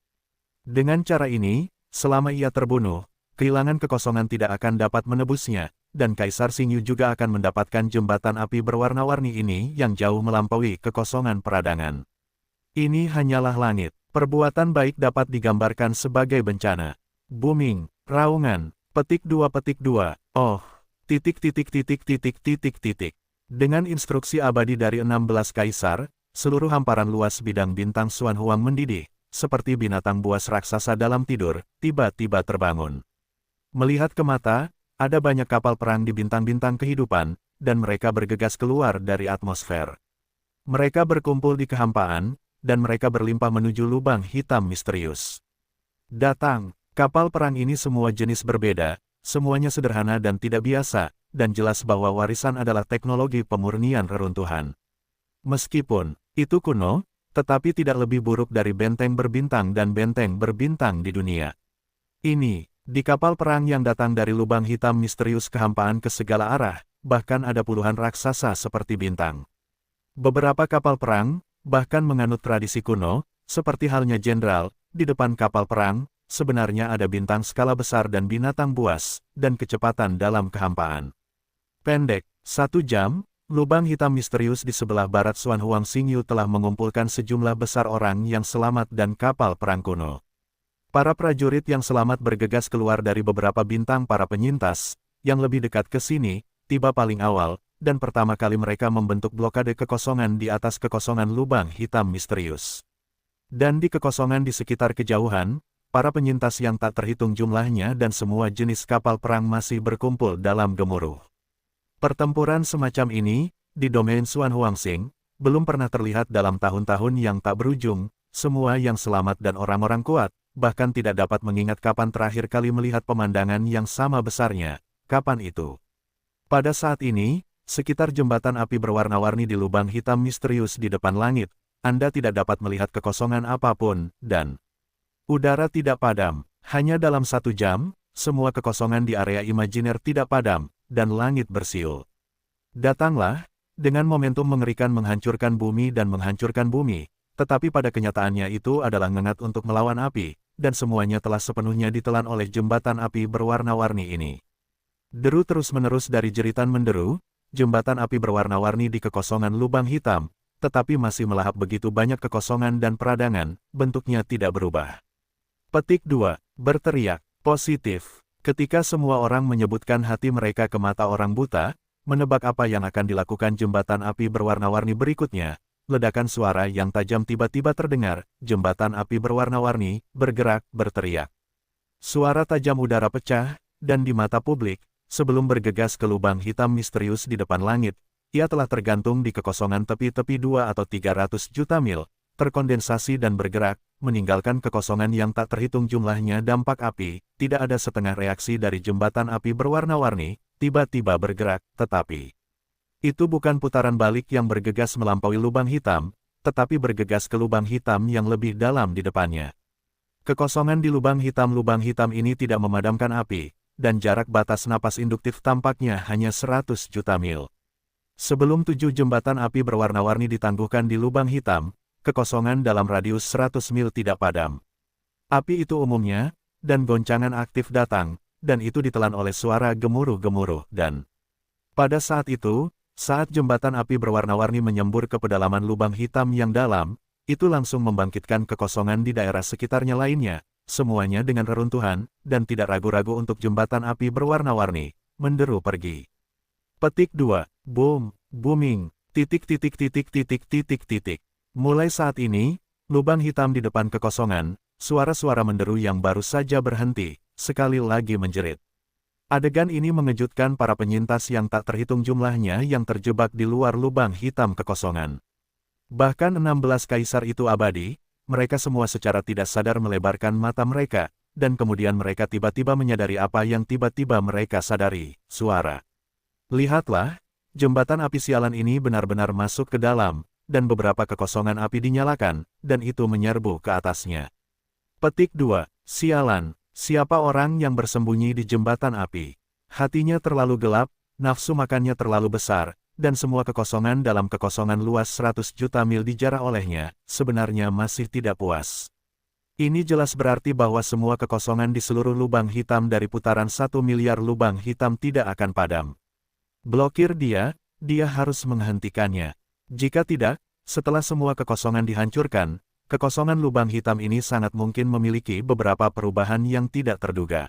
Dengan cara ini, selama ia terbunuh, kehilangan kekosongan tidak akan dapat menebusnya, dan Kaisar Xingyu juga akan mendapatkan jembatan api berwarna-warni ini yang jauh melampaui kekosongan peradangan. Ini hanyalah langit. Perbuatan baik dapat digambarkan sebagai bencana. Booming, raungan, petik 2. Oh, titik. Dengan instruksi abadi dari 16 kaisar, seluruh hamparan luas bidang bintang Xuan Huang mendidih, seperti binatang buas raksasa dalam tidur, tiba-tiba terbangun. Melihat ke mata, ada banyak kapal perang di bintang-bintang kehidupan, dan mereka bergegas keluar dari atmosfer. Mereka berkumpul di kehampaan, dan mereka berlimpah menuju lubang hitam misterius. Datang, kapal perang ini semua jenis berbeda, semuanya sederhana dan tidak biasa, dan jelas bahwa warisan adalah teknologi pemurnian reruntuhan. Meskipun itu kuno, tetapi tidak lebih buruk dari benteng berbintang dan benteng berbintang di dunia. Ini, di kapal perang yang datang dari lubang hitam misterius kehampaan ke segala arah, bahkan ada puluhan raksasa seperti bintang. Beberapa kapal perang, bahkan menganut tradisi kuno, seperti halnya jenderal, di depan kapal perang, sebenarnya ada bintang skala besar dan binatang buas, dan kecepatan dalam kehampaan. Pendek, 1 jam, lubang hitam misterius di sebelah barat Xuan Huang Xingyu telah mengumpulkan sejumlah besar orang yang selamat dan kapal perang kuno. Para prajurit yang selamat bergegas keluar dari beberapa bintang para penyintas, yang lebih dekat ke sini, tiba paling awal, dan pertama kali mereka membentuk blokade kekosongan di atas kekosongan lubang hitam misterius. Dan di kekosongan di sekitar kejauhan, para penyintas yang tak terhitung jumlahnya dan semua jenis kapal perang masih berkumpul dalam gemuruh. Pertempuran semacam ini, di domain Xuan Huangxing, belum pernah terlihat dalam tahun-tahun yang tak berujung, semua yang selamat dan orang-orang kuat, bahkan tidak dapat mengingat kapan terakhir kali melihat pemandangan yang sama besarnya, kapan itu. Pada saat ini, sekitar jembatan api berwarna-warni di lubang hitam misterius di depan langit, Anda tidak dapat melihat kekosongan apapun, dan udara tidak padam. Hanya dalam 1 jam, semua kekosongan di area imajiner tidak padam, dan langit bersiul. Datanglah, dengan momentum mengerikan menghancurkan bumi dan menghancurkan bumi, tetapi pada kenyataannya itu adalah ngengat untuk melawan api, dan semuanya telah sepenuhnya ditelan oleh jembatan api berwarna-warni ini. Deru terus-menerus dari jeritan menderu, jembatan api berwarna-warni di kekosongan lubang hitam, tetapi masih melahap begitu banyak kekosongan dan peradangan, bentuknya tidak berubah. Petik 2. Berteriak, positif. Ketika semua orang menyebutkan hati mereka ke mata orang buta, menebak apa yang akan dilakukan jembatan api berwarna-warni berikutnya, ledakan suara yang tajam tiba-tiba terdengar, jembatan api berwarna-warni, bergerak, berteriak. Suara tajam udara pecah, dan di mata publik, sebelum bergegas ke lubang hitam misterius di depan langit, ia telah tergantung di kekosongan tepi-tepi 2 atau 300 juta mil, terkondensasi dan bergerak, meninggalkan kekosongan yang tak terhitung jumlahnya dampak api, tidak ada setengah reaksi dari jembatan api berwarna-warni, tiba-tiba bergerak, tetapi itu bukan putaran balik yang bergegas melampaui lubang hitam, tetapi bergegas ke lubang hitam yang lebih dalam di depannya. Kekosongan di lubang hitam ini tidak memadamkan api, dan jarak batas napas induktif tampaknya hanya 100 juta mil. Sebelum 7 jembatan api berwarna-warni ditangguhkan di lubang hitam, kekosongan dalam radius 100 mil tidak padam. Api itu umumnya, dan goncangan aktif datang, dan itu ditelan oleh suara gemuruh-gemuruh, dan pada saat itu, saat jembatan api berwarna-warni menyembur ke pedalaman lubang hitam yang dalam, itu langsung membangkitkan kekosongan di daerah sekitarnya lainnya, semuanya dengan reruntuhan, dan tidak ragu-ragu untuk jembatan api berwarna-warni, menderu pergi. Petik 2. Boom, booming, titik. Mulai saat ini, lubang hitam di depan kekosongan, suara-suara menderu yang baru saja berhenti, sekali lagi menjerit. Adegan ini mengejutkan para penyintas yang tak terhitung jumlahnya yang terjebak di luar lubang hitam kekosongan. Bahkan 16 kaisar itu abadi, mereka semua secara tidak sadar melebarkan mata mereka, dan kemudian mereka tiba-tiba menyadari apa yang tiba-tiba mereka sadari, suara. Lihatlah, jembatan api sialan ini benar-benar masuk ke dalam, dan beberapa kekosongan api dinyalakan, dan itu menyerbu ke atasnya. Petik 2. Sialan, siapa orang yang bersembunyi di jembatan api? Hatinya terlalu gelap, nafsu makannya terlalu besar, dan semua kekosongan dalam kekosongan luas 100 juta mil dijarah olehnya, sebenarnya masih tidak puas. Ini jelas berarti bahwa semua kekosongan di seluruh lubang hitam dari putaran 1 miliar lubang hitam tidak akan padam. Blokir dia harus menghentikannya. Jika tidak, setelah semua kekosongan dihancurkan, kekosongan lubang hitam ini sangat mungkin memiliki beberapa perubahan yang tidak terduga.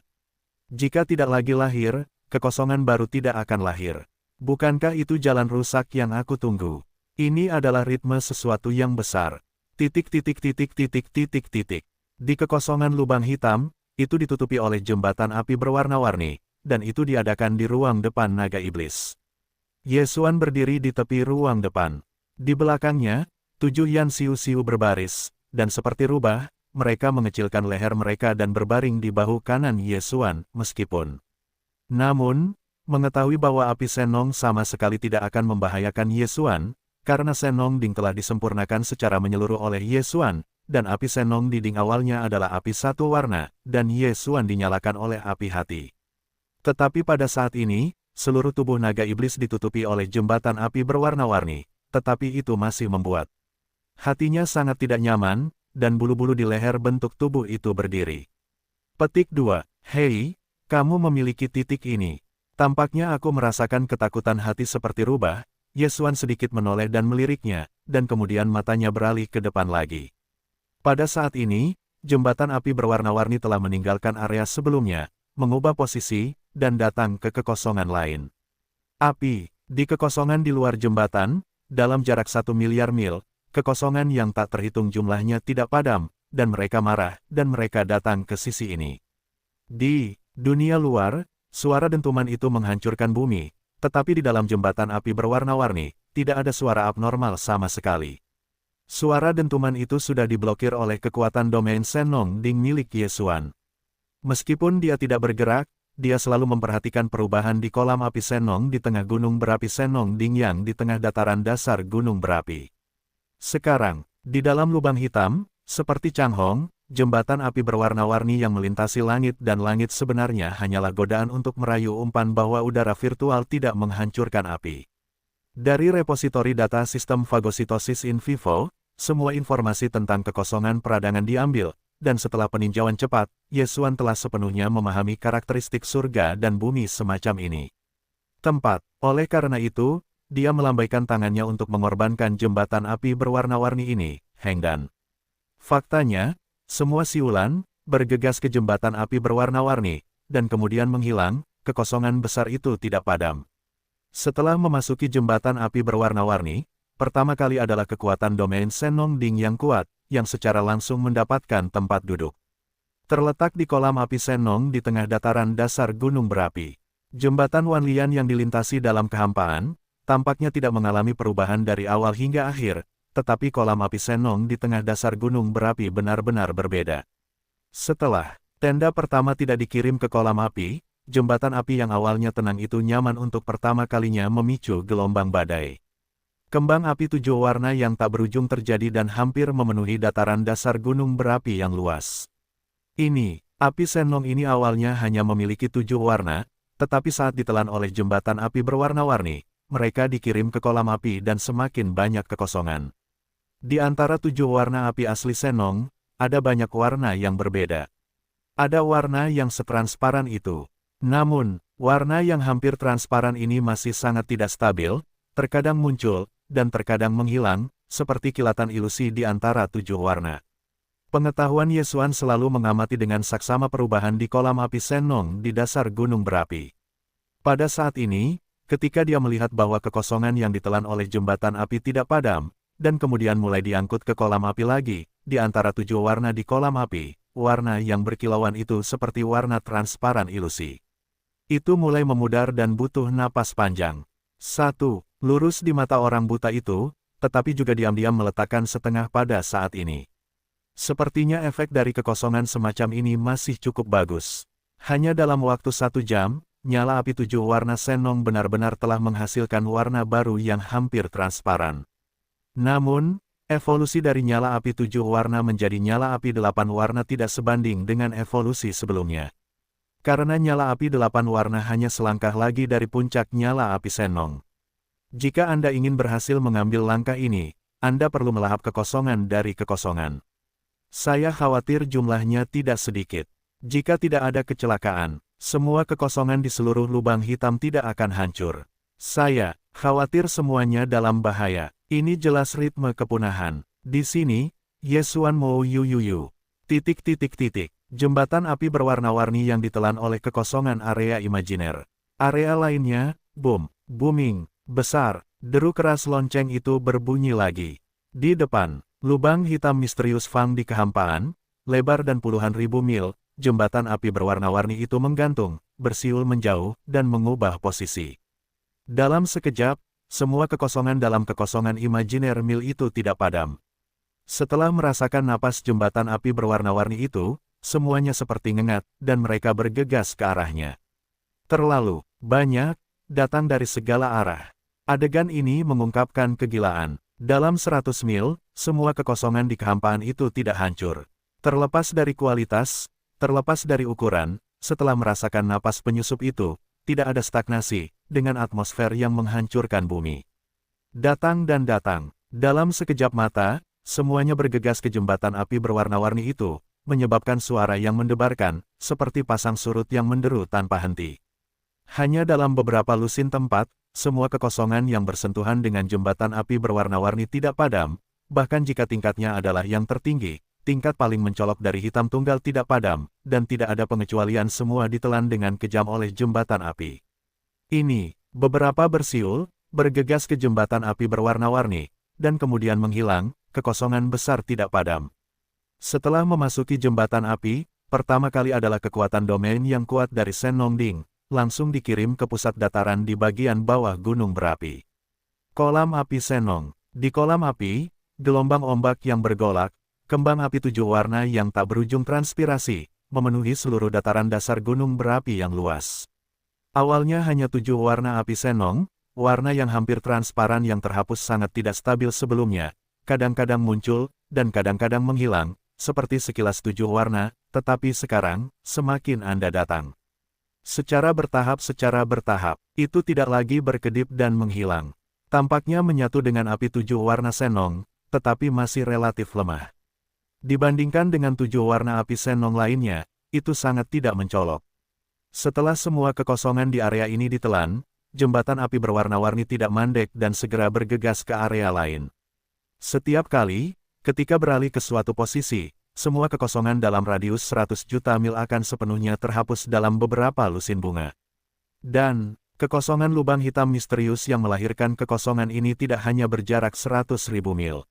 Jika tidak lagi lahir, kekosongan baru tidak akan lahir. Bukankah itu jalan rusak yang aku tunggu? Ini adalah ritme sesuatu yang besar. Titik titik titik titik titik titik. Di kekosongan lubang hitam, itu ditutupi oleh jembatan api berwarna-warni, dan itu diadakan di ruang depan naga iblis. Yesuan berdiri di tepi ruang depan. Di belakangnya, 7 Yan Siu-Siu berbaris, dan seperti rubah, mereka mengecilkan leher mereka dan berbaring di bahu kanan Yesuan, meskipun. Namun, mengetahui bahwa api Senong sama sekali tidak akan membahayakan Yesuan, karena Senong Ding telah disempurnakan secara menyeluruh oleh Yesuan, dan api Senong Ding awalnya adalah api satu warna, dan Yesuan dinyalakan oleh api hati. Tetapi pada saat ini, seluruh tubuh naga iblis ditutupi oleh jembatan api berwarna-warni, tetapi itu masih membuat hatinya sangat tidak nyaman, dan bulu-bulu di leher bentuk tubuh itu berdiri. Petik 2. Hei, kamu memiliki titik ini. Tampaknya aku merasakan ketakutan hati seperti rubah. Yesuan sedikit menoleh dan meliriknya, dan kemudian matanya beralih ke depan lagi. Pada saat ini, jembatan api berwarna-warni telah meninggalkan area sebelumnya, mengubah posisi, dan datang ke kekosongan lain. Api, di kekosongan di luar jembatan, dalam jarak 1 miliar mil, kekosongan yang tak terhitung jumlahnya tidak padam, dan mereka marah, dan mereka datang ke sisi ini. Di dunia luar, suara dentuman itu menghancurkan bumi, tetapi di dalam jembatan api berwarna-warni, tidak ada suara abnormal sama sekali. Suara dentuman itu sudah diblokir oleh kekuatan domain Senong Ding milik Yesuan. Meskipun dia tidak bergerak, dia selalu memperhatikan perubahan di kolam api Senong di tengah gunung berapi Senong Ding yang di tengah dataran dasar gunung berapi. Sekarang, di dalam lubang hitam, seperti Changhong, jembatan api berwarna-warni yang melintasi langit dan langit sebenarnya hanyalah godaan untuk merayu umpan bahwa udara virtual tidak menghancurkan api. Dari repositori data sistem fagositosis in vivo, semua informasi tentang kekosongan peradangan diambil, dan setelah peninjauan cepat, Yesuan telah sepenuhnya memahami karakteristik surga dan bumi semacam ini. Tempat, oleh karena itu, dia melambaikan tangannya untuk mengorbankan jembatan api berwarna-warni ini, Hengdan. Faktanya, semua siulan bergegas ke jembatan api berwarna-warni, dan kemudian menghilang, kekosongan besar itu tidak padam. Setelah memasuki jembatan api berwarna-warni, pertama kali adalah kekuatan domain Senong Ding yang kuat, yang secara langsung mendapatkan tempat duduk. Terletak di kolam api Senong di tengah dataran dasar gunung berapi. Jembatan Wanlian yang dilintasi dalam kehampaan, tampaknya tidak mengalami perubahan dari awal hingga akhir, tetapi kolam api Senong di tengah dasar gunung berapi benar-benar berbeda. Setelah tenda pertama tidak dikirim ke kolam api, jembatan api yang awalnya tenang itu nyaman untuk pertama kalinya memicu gelombang badai. Kembang api 7 warna yang tak berujung terjadi dan hampir memenuhi dataran dasar gunung berapi yang luas. Ini, api Senong ini awalnya hanya memiliki 7 warna, tetapi saat ditelan oleh jembatan api berwarna-warni, mereka dikirim ke kolam api dan semakin banyak kekosongan. Di antara 7 warna api asli Senong, ada banyak warna yang berbeda. Ada warna yang setransparan itu. Namun, warna yang hampir transparan ini masih sangat tidak stabil, terkadang muncul, dan terkadang menghilang, seperti kilatan ilusi di antara 7 warna. Pengetahuan Yesuan selalu mengamati dengan saksama perubahan di kolam api Senong di dasar gunung berapi. Pada saat ini, ketika dia melihat bahwa kekosongan yang ditelan oleh jembatan api tidak padam, dan kemudian mulai diangkut ke kolam api lagi, di antara 7 warna di kolam api, warna yang berkilauan itu seperti warna transparan ilusi. Itu mulai memudar dan butuh napas panjang. 1. Lurus di mata orang buta itu, tetapi juga diam-diam meletakkan setengah pada saat ini. Sepertinya efek dari kekosongan semacam ini masih cukup bagus. Hanya dalam waktu 1 jam, nyala api 7 warna Senong benar-benar telah menghasilkan warna baru yang hampir transparan. Namun, evolusi dari nyala api 7 warna menjadi nyala api 8 warna tidak sebanding dengan evolusi sebelumnya. Karena nyala api 8 warna hanya selangkah lagi dari puncak nyala api Senong. Jika Anda ingin berhasil mengambil langkah ini, Anda perlu melahap kekosongan dari kekosongan. Saya khawatir jumlahnya tidak sedikit. Jika tidak ada kecelakaan, semua kekosongan di seluruh lubang hitam tidak akan hancur. Saya khawatir semuanya dalam bahaya. Ini jelas ritme kepunahan. Di sini, Yesuan Mo Yu Yu Yu. Titik titik titik. Jembatan api berwarna-warni yang ditelan oleh kekosongan area imajiner. Area lainnya, boom, booming, besar, Deru keras lonceng itu berbunyi lagi. Di depan, lubang hitam misterius Fang di kehampaan, lebar dan puluhan ribu mil, jembatan api berwarna-warni itu menggantung, bersiul menjauh, dan mengubah posisi. Dalam sekejap, semua kekosongan dalam kekosongan imajiner mil itu tidak padam. Setelah merasakan napas jembatan api berwarna-warni itu, semuanya seperti ngengat, dan mereka bergegas ke arahnya. Terlalu banyak, datang dari segala arah. Adegan ini mengungkapkan kegilaan. Dalam 100 mil, semua kekosongan di kehampaan itu tidak hancur. Terlepas dari kualitas, terlepas dari ukuran, setelah merasakan napas penyusup itu, tidak ada stagnasi, dengan atmosfer yang menghancurkan bumi. Datang dan datang. Dalam sekejap mata, semuanya bergegas ke jembatan api berwarna-warni itu, menyebabkan suara yang mendebarkan, seperti pasang surut yang menderu tanpa henti. Hanya dalam beberapa lusin tempat, semua kekosongan yang bersentuhan dengan jembatan api berwarna-warni tidak padam, bahkan jika tingkatnya adalah yang tertinggi, tingkat paling mencolok dari hitam tunggal tidak padam, dan tidak ada pengecualian, semua ditelan dengan kejam oleh jembatan api. Ini, beberapa bersiul, bergegas ke jembatan api berwarna-warni, dan kemudian menghilang, kekosongan besar tidak padam. Setelah memasuki jembatan api, pertama kali adalah kekuatan domain yang kuat dari Sen Nongding, langsung dikirim ke pusat dataran di bagian bawah gunung berapi. Kolam api Senong. Di kolam api, gelombang ombak yang bergolak, kembang api 7 warna yang tak berujung transpirasi, memenuhi seluruh dataran dasar gunung berapi yang luas. Awalnya hanya 7 warna api Senong, warna yang hampir transparan yang terhapus sangat tidak stabil sebelumnya, kadang-kadang muncul, dan kadang-kadang menghilang, seperti sekilas 7 warna, tetapi sekarang, semakin Anda datang. Secara bertahap, itu tidak lagi berkedip dan menghilang. Tampaknya menyatu dengan api 7 warna Senong, tetapi masih relatif lemah. Dibandingkan dengan 7 warna api Senong lainnya, itu sangat tidak mencolok. Setelah semua kekosongan di area ini ditelan, jembatan api berwarna-warni tidak mandek dan segera bergegas ke area lain. Setiap kali, ketika beralih ke suatu posisi, semua kekosongan dalam radius 100 juta mil akan sepenuhnya terhapus dalam beberapa lusin bunga. Dan, kekosongan lubang hitam misterius yang melahirkan kekosongan ini tidak hanya berjarak 100.000 mil.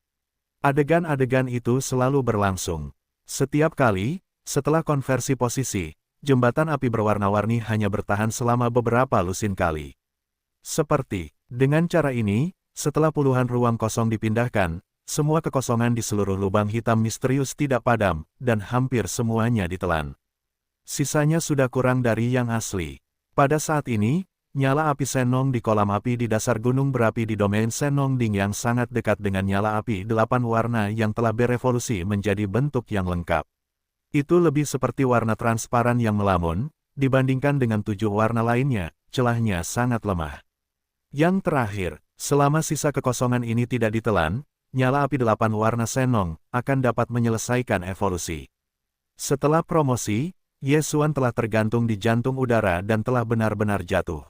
Adegan-adegan itu selalu berlangsung. Setiap kali, setelah konversi posisi, jembatan api berwarna-warni hanya bertahan selama beberapa lusin kali. Seperti, dengan cara ini, setelah puluhan ruang kosong dipindahkan, semua kekosongan di seluruh lubang hitam misterius tidak padam, dan hampir semuanya ditelan. Sisanya sudah kurang dari yang asli. Pada saat ini, nyala api Senong di kolam api di dasar gunung berapi di domain Senongding yang sangat dekat dengan nyala api 8 warna yang telah berevolusi menjadi bentuk yang lengkap. Itu lebih seperti warna transparan yang melamun, dibandingkan dengan 7 warna lainnya, celahnya sangat lemah. Yang terakhir, selama sisa kekosongan ini tidak ditelan, nyala api 8 warna Senong akan dapat menyelesaikan evolusi. Setelah promosi, Yesuan telah tergantung di jantung udara dan telah benar-benar jatuh.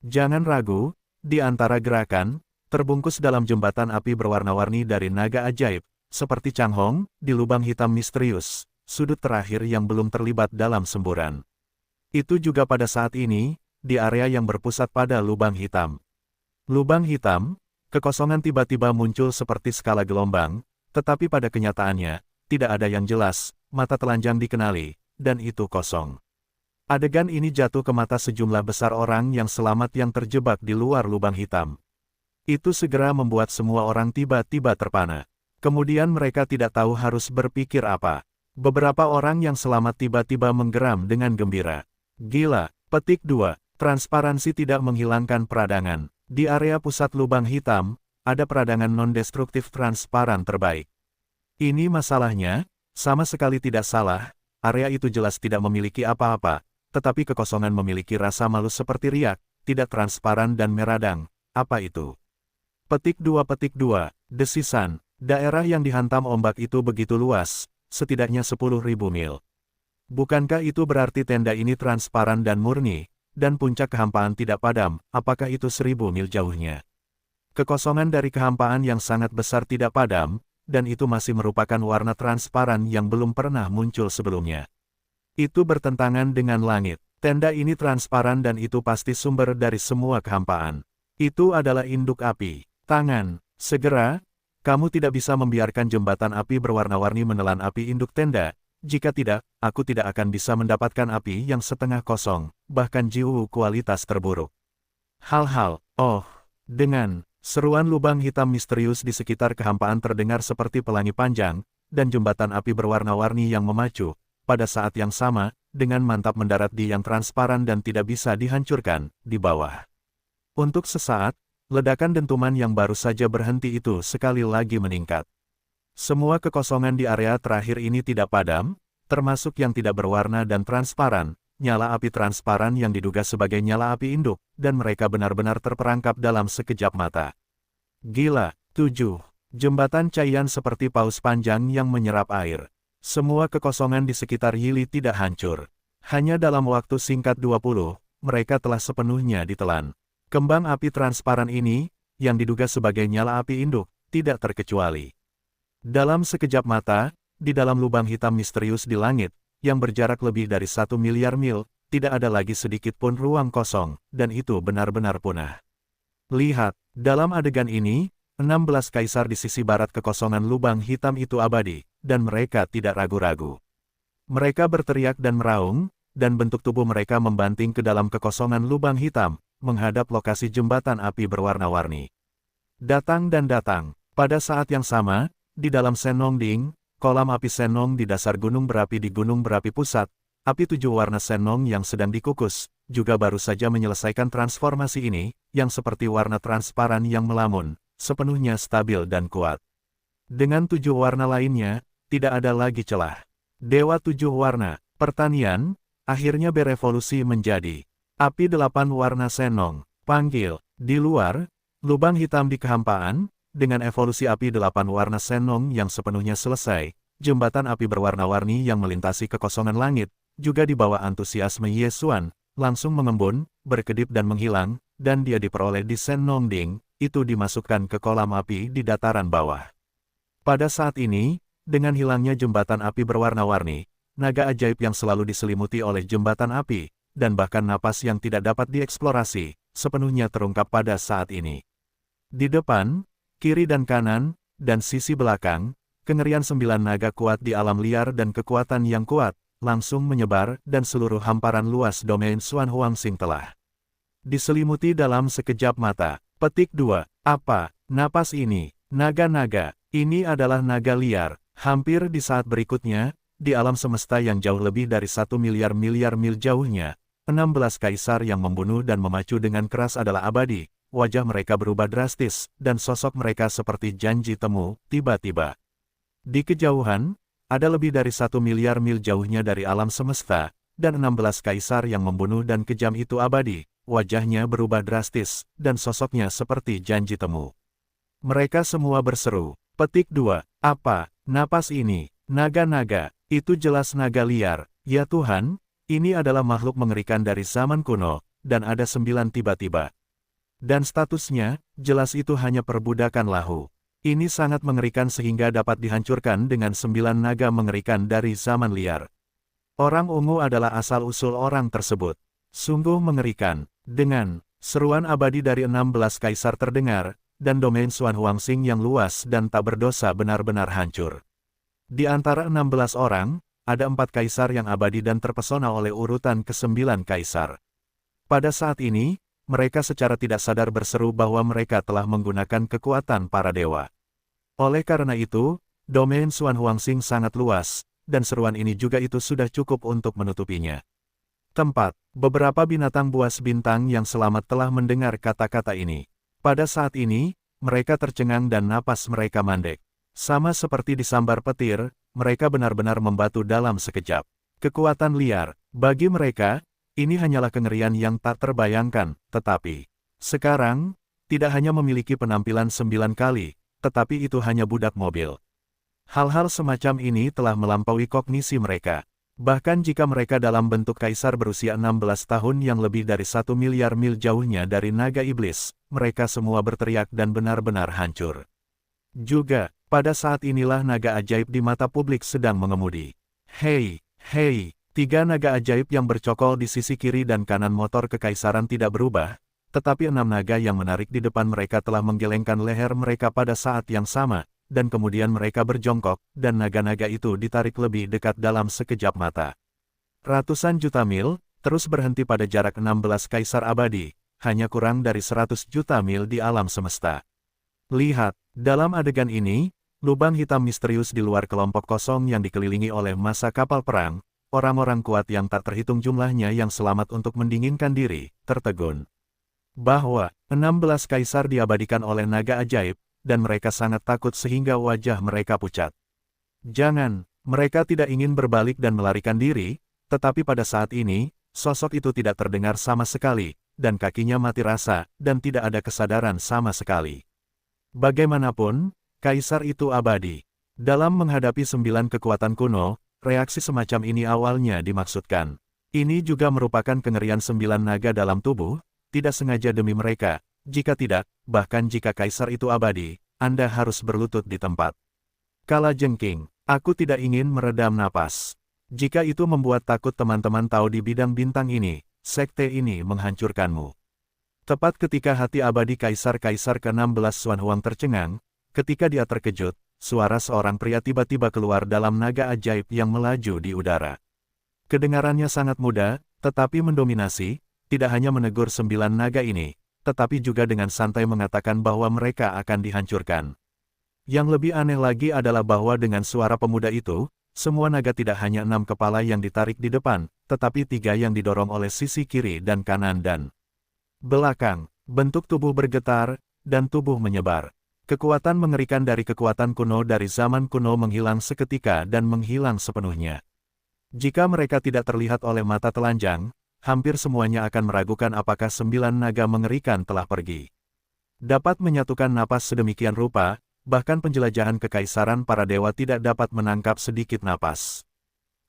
Jangan ragu, di antara gerakan, terbungkus dalam jembatan api berwarna-warni dari naga ajaib, seperti Changhong, di lubang hitam misterius, sudut terakhir yang belum terlibat dalam semburan. Itu juga pada saat ini, di area yang berpusat pada lubang hitam. Lubang hitam, kekosongan tiba-tiba muncul seperti skala gelombang, tetapi pada kenyataannya, tidak ada yang jelas, mata telanjang dikenali, dan itu kosong. Adegan ini jatuh ke mata sejumlah besar orang yang selamat yang terjebak di luar lubang hitam. Itu segera membuat semua orang tiba-tiba terpana. Kemudian mereka tidak tahu harus berpikir apa. Beberapa orang yang selamat tiba-tiba menggeram dengan gembira. Gila, petik 2, transparansi tidak menghilangkan peradangan. Di area pusat lubang hitam, ada peradangan non-destruktif transparan terbaik. Ini masalahnya, sama sekali tidak salah, area itu jelas tidak memiliki apa-apa, tetapi kekosongan memiliki rasa malu seperti riak, tidak transparan dan meradang. Apa itu? Petik 2, desisan, daerah yang dihantam ombak itu begitu luas, setidaknya 10.000 mil. Bukankah itu berarti tenda ini transparan dan murni? Dan puncak kehampaan tidak padam, apakah itu 1000 mil jauhnya? Kekosongan dari kehampaan yang sangat besar tidak padam, dan itu masih merupakan warna transparan yang belum pernah muncul sebelumnya. Itu bertentangan dengan langit. Tenda ini transparan dan itu pasti sumber dari semua kehampaan. Itu adalah induk api. Tangan, segera, kamu tidak bisa membiarkan jembatan api berwarna-warni menelan api induk tenda. Jika tidak, aku tidak akan bisa mendapatkan api yang setengah kosong, bahkan jiwu kualitas terburuk. Hal-hal, dengan seruan lubang hitam misterius di sekitar kehampaan terdengar seperti pelangi panjang, dan jembatan api berwarna-warni yang memacu, pada saat yang sama, dengan mantap mendarat di yang transparan dan tidak bisa dihancurkan, di bawah. Untuk sesaat, ledakan dentuman yang baru saja berhenti itu sekali lagi meningkat. Semua kekosongan di area terakhir ini tidak padam, termasuk yang tidak berwarna dan transparan, nyala api transparan yang diduga sebagai nyala api induk, dan mereka benar-benar terperangkap dalam sekejap mata. Gila, 7. Jembatan Caiyan seperti paus panjang yang menyerap air. Semua kekosongan di sekitar Yili tidak hancur. Hanya dalam waktu singkat 20, mereka telah sepenuhnya ditelan. Kembang api transparan ini, yang diduga sebagai nyala api induk, tidak terkecuali. Dalam sekejap mata, di dalam lubang hitam misterius di langit, yang berjarak lebih dari 1 miliar mil, tidak ada lagi sedikit pun ruang kosong, dan itu benar-benar punah. Lihat, dalam adegan ini, 16 kaisar di sisi barat kekosongan lubang hitam itu abadi, dan mereka tidak ragu-ragu. Mereka berteriak dan meraung, dan bentuk tubuh mereka membanting ke dalam kekosongan lubang hitam, menghadap lokasi jembatan api berwarna-warni. Datang dan datang, pada saat yang sama, di dalam Senongding, kolam api Senong di dasar gunung berapi di gunung berapi pusat, api 7 warna Senong yang sedang dikukus, juga baru saja menyelesaikan transformasi ini, yang seperti warna transparan yang melamun, sepenuhnya stabil dan kuat. Dengan 7 warna lainnya, tidak ada lagi celah. Dewa 7 warna, pertanian, akhirnya berevolusi menjadi api 8 warna Senong, panggil, di luar, lubang hitam di kehampaan, dengan evolusi api 8 warna Senong yang sepenuhnya selesai, jembatan api berwarna-warni yang melintasi kekosongan langit, juga di bawah antusiasme Ye Xuan, langsung mengembun, berkedip dan menghilang, dan dia diperoleh di Senongding, itu dimasukkan ke kolam api di dataran bawah. Pada saat ini, dengan hilangnya jembatan api berwarna-warni, naga ajaib yang selalu diselimuti oleh jembatan api, dan bahkan napas yang tidak dapat dieksplorasi, sepenuhnya terungkap pada saat ini. Di depan, kiri dan kanan, dan sisi belakang, kengerian 9 naga kuat di alam liar dan kekuatan yang kuat, langsung menyebar dan seluruh hamparan luas domain Xuan Huangxing telah diselimuti dalam sekejap mata. Petik 2. Apa? Napas ini, naga-naga, ini adalah naga liar. Hampir di saat berikutnya, di alam semesta yang jauh lebih dari 1 miliar mil jauhnya, 16 kaisar yang membunuh dan memacu dengan keras adalah abadi. Wajah mereka berubah drastis, dan sosok mereka seperti janji temu, tiba-tiba. Di kejauhan, ada lebih dari 1 miliar mil jauhnya dari alam semesta, dan 16 kaisar yang membunuh dan kejam itu abadi, wajahnya berubah drastis, dan sosoknya seperti janji temu. Mereka semua berseru, petik 2, apa, napas ini, naga-naga, itu jelas naga liar, ya Tuhan, ini adalah makhluk mengerikan dari zaman kuno, dan ada 9 tiba-tiba. Dan statusnya, jelas itu hanya perbudakan lahu. Ini sangat mengerikan sehingga dapat dihancurkan dengan 9 naga mengerikan dari zaman liar. Orang ungu adalah asal-usul orang tersebut. Sungguh mengerikan. Dengan seruan abadi dari 16 kaisar terdengar, dan domain Xuan Huangxing yang luas dan tak berdosa benar-benar hancur. Di antara 16 orang, ada 4 kaisar yang abadi dan terpesona oleh urutan ke-9 kaisar. Pada saat ini, mereka secara tidak sadar berseru bahwa mereka telah menggunakan kekuatan para dewa. Oleh karena itu, domain Xuan Huangxing sangat luas, dan seruan ini juga itu sudah cukup untuk menutupinya. Tempat, beberapa binatang buas bintang yang selamat telah mendengar kata-kata ini. Pada saat ini, mereka tercengang dan napas mereka mandek. Sama seperti disambar petir, mereka benar-benar membatu dalam sekejap. Kekuatan liar, bagi mereka, ini hanyalah kengerian yang tak terbayangkan, tetapi sekarang, tidak hanya memiliki penampilan 9 kali, tetapi itu hanya budak mobil. Hal-hal semacam ini telah melampaui kognisi mereka. Bahkan jika mereka dalam bentuk kaisar berusia 16 tahun yang lebih dari 1 miliar mil jauhnya dari naga iblis, mereka semua berteriak dan benar-benar hancur. Juga, pada saat inilah naga ajaib di mata publik sedang mengemudi. Hei, hei! 3 naga ajaib yang bercokol di sisi kiri dan kanan motor kekaisaran tidak berubah, tetapi 6 naga yang menarik di depan mereka telah menggelengkan leher mereka pada saat yang sama, dan kemudian mereka berjongkok, dan naga-naga itu ditarik lebih dekat dalam sekejap mata. Ratusan juta mil, terus berhenti pada jarak 16 kaisar abadi, hanya kurang dari 100 juta mil di alam semesta. Lihat, dalam adegan ini, lubang hitam misterius di luar kelompok kosong yang dikelilingi oleh massa kapal perang, orang-orang kuat yang tak terhitung jumlahnya yang selamat untuk mendinginkan diri, tertegun. Bahwa 16 kaisar diabadikan oleh naga ajaib, dan mereka sangat takut sehingga wajah mereka pucat. Jangan, mereka tidak ingin berbalik dan melarikan diri, tetapi pada saat ini, sosok itu tidak terdengar sama sekali, dan kakinya mati rasa, dan tidak ada kesadaran sama sekali. Bagaimanapun, kaisar itu abadi. Dalam menghadapi 9 kekuatan kuno, reaksi semacam ini awalnya dimaksudkan. Ini juga merupakan kengerian 9 naga dalam tubuh, tidak sengaja demi mereka, jika tidak, bahkan jika kaisar itu abadi, Anda harus berlutut di tempat. Kala jengking, aku tidak ingin meredam napas. Jika itu membuat takut teman-teman tahu di bidang bintang ini, sekte ini menghancurkanmu. Tepat ketika hati abadi kaisar-kaisar ke-16 Xuan Huang tercengang, ketika dia terkejut, suara seorang pria tiba-tiba keluar dalam naga ajaib yang melaju di udara. Kedengarannya sangat mudah, tetapi mendominasi, tidak hanya menegur 9 naga ini, tetapi juga dengan santai mengatakan bahwa mereka akan dihancurkan. Yang lebih aneh lagi adalah bahwa dengan suara pemuda itu, semua naga tidak hanya 6 kepala yang ditarik di depan, tetapi 3 yang didorong oleh sisi kiri dan kanan dan belakang. Bentuk tubuh bergetar, dan tubuh menyebar. Kekuatan mengerikan dari kekuatan kuno dari zaman kuno menghilang seketika dan menghilang sepenuhnya. Jika mereka tidak terlihat oleh mata telanjang, hampir semuanya akan meragukan apakah 9 naga mengerikan telah pergi. Dapat menyatukan napas sedemikian rupa, bahkan penjelajahan kekaisaran para dewa tidak dapat menangkap sedikit napas.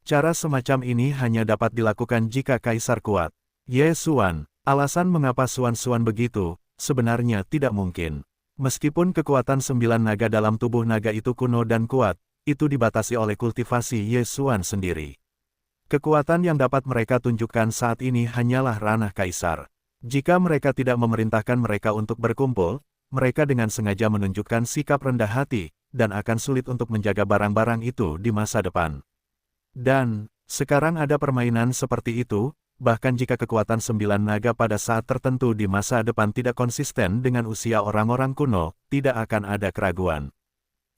Cara semacam ini hanya dapat dilakukan jika kaisar kuat. Ye Xuan, alasan mengapa Xuan begitu, sebenarnya tidak mungkin. Meskipun kekuatan 9 naga dalam tubuh naga itu kuno dan kuat, itu dibatasi oleh kultivasi Ye Xuan sendiri. Kekuatan yang dapat mereka tunjukkan saat ini hanyalah ranah kaisar. Jika mereka tidak memerintahkan mereka untuk berkumpul, mereka dengan sengaja menunjukkan sikap rendah hati, dan akan sulit untuk menjaga barang-barang itu di masa depan. Dan, sekarang ada permainan seperti itu, bahkan jika kekuatan 9 naga pada saat tertentu di masa depan tidak konsisten dengan usia orang-orang kuno, tidak akan ada keraguan.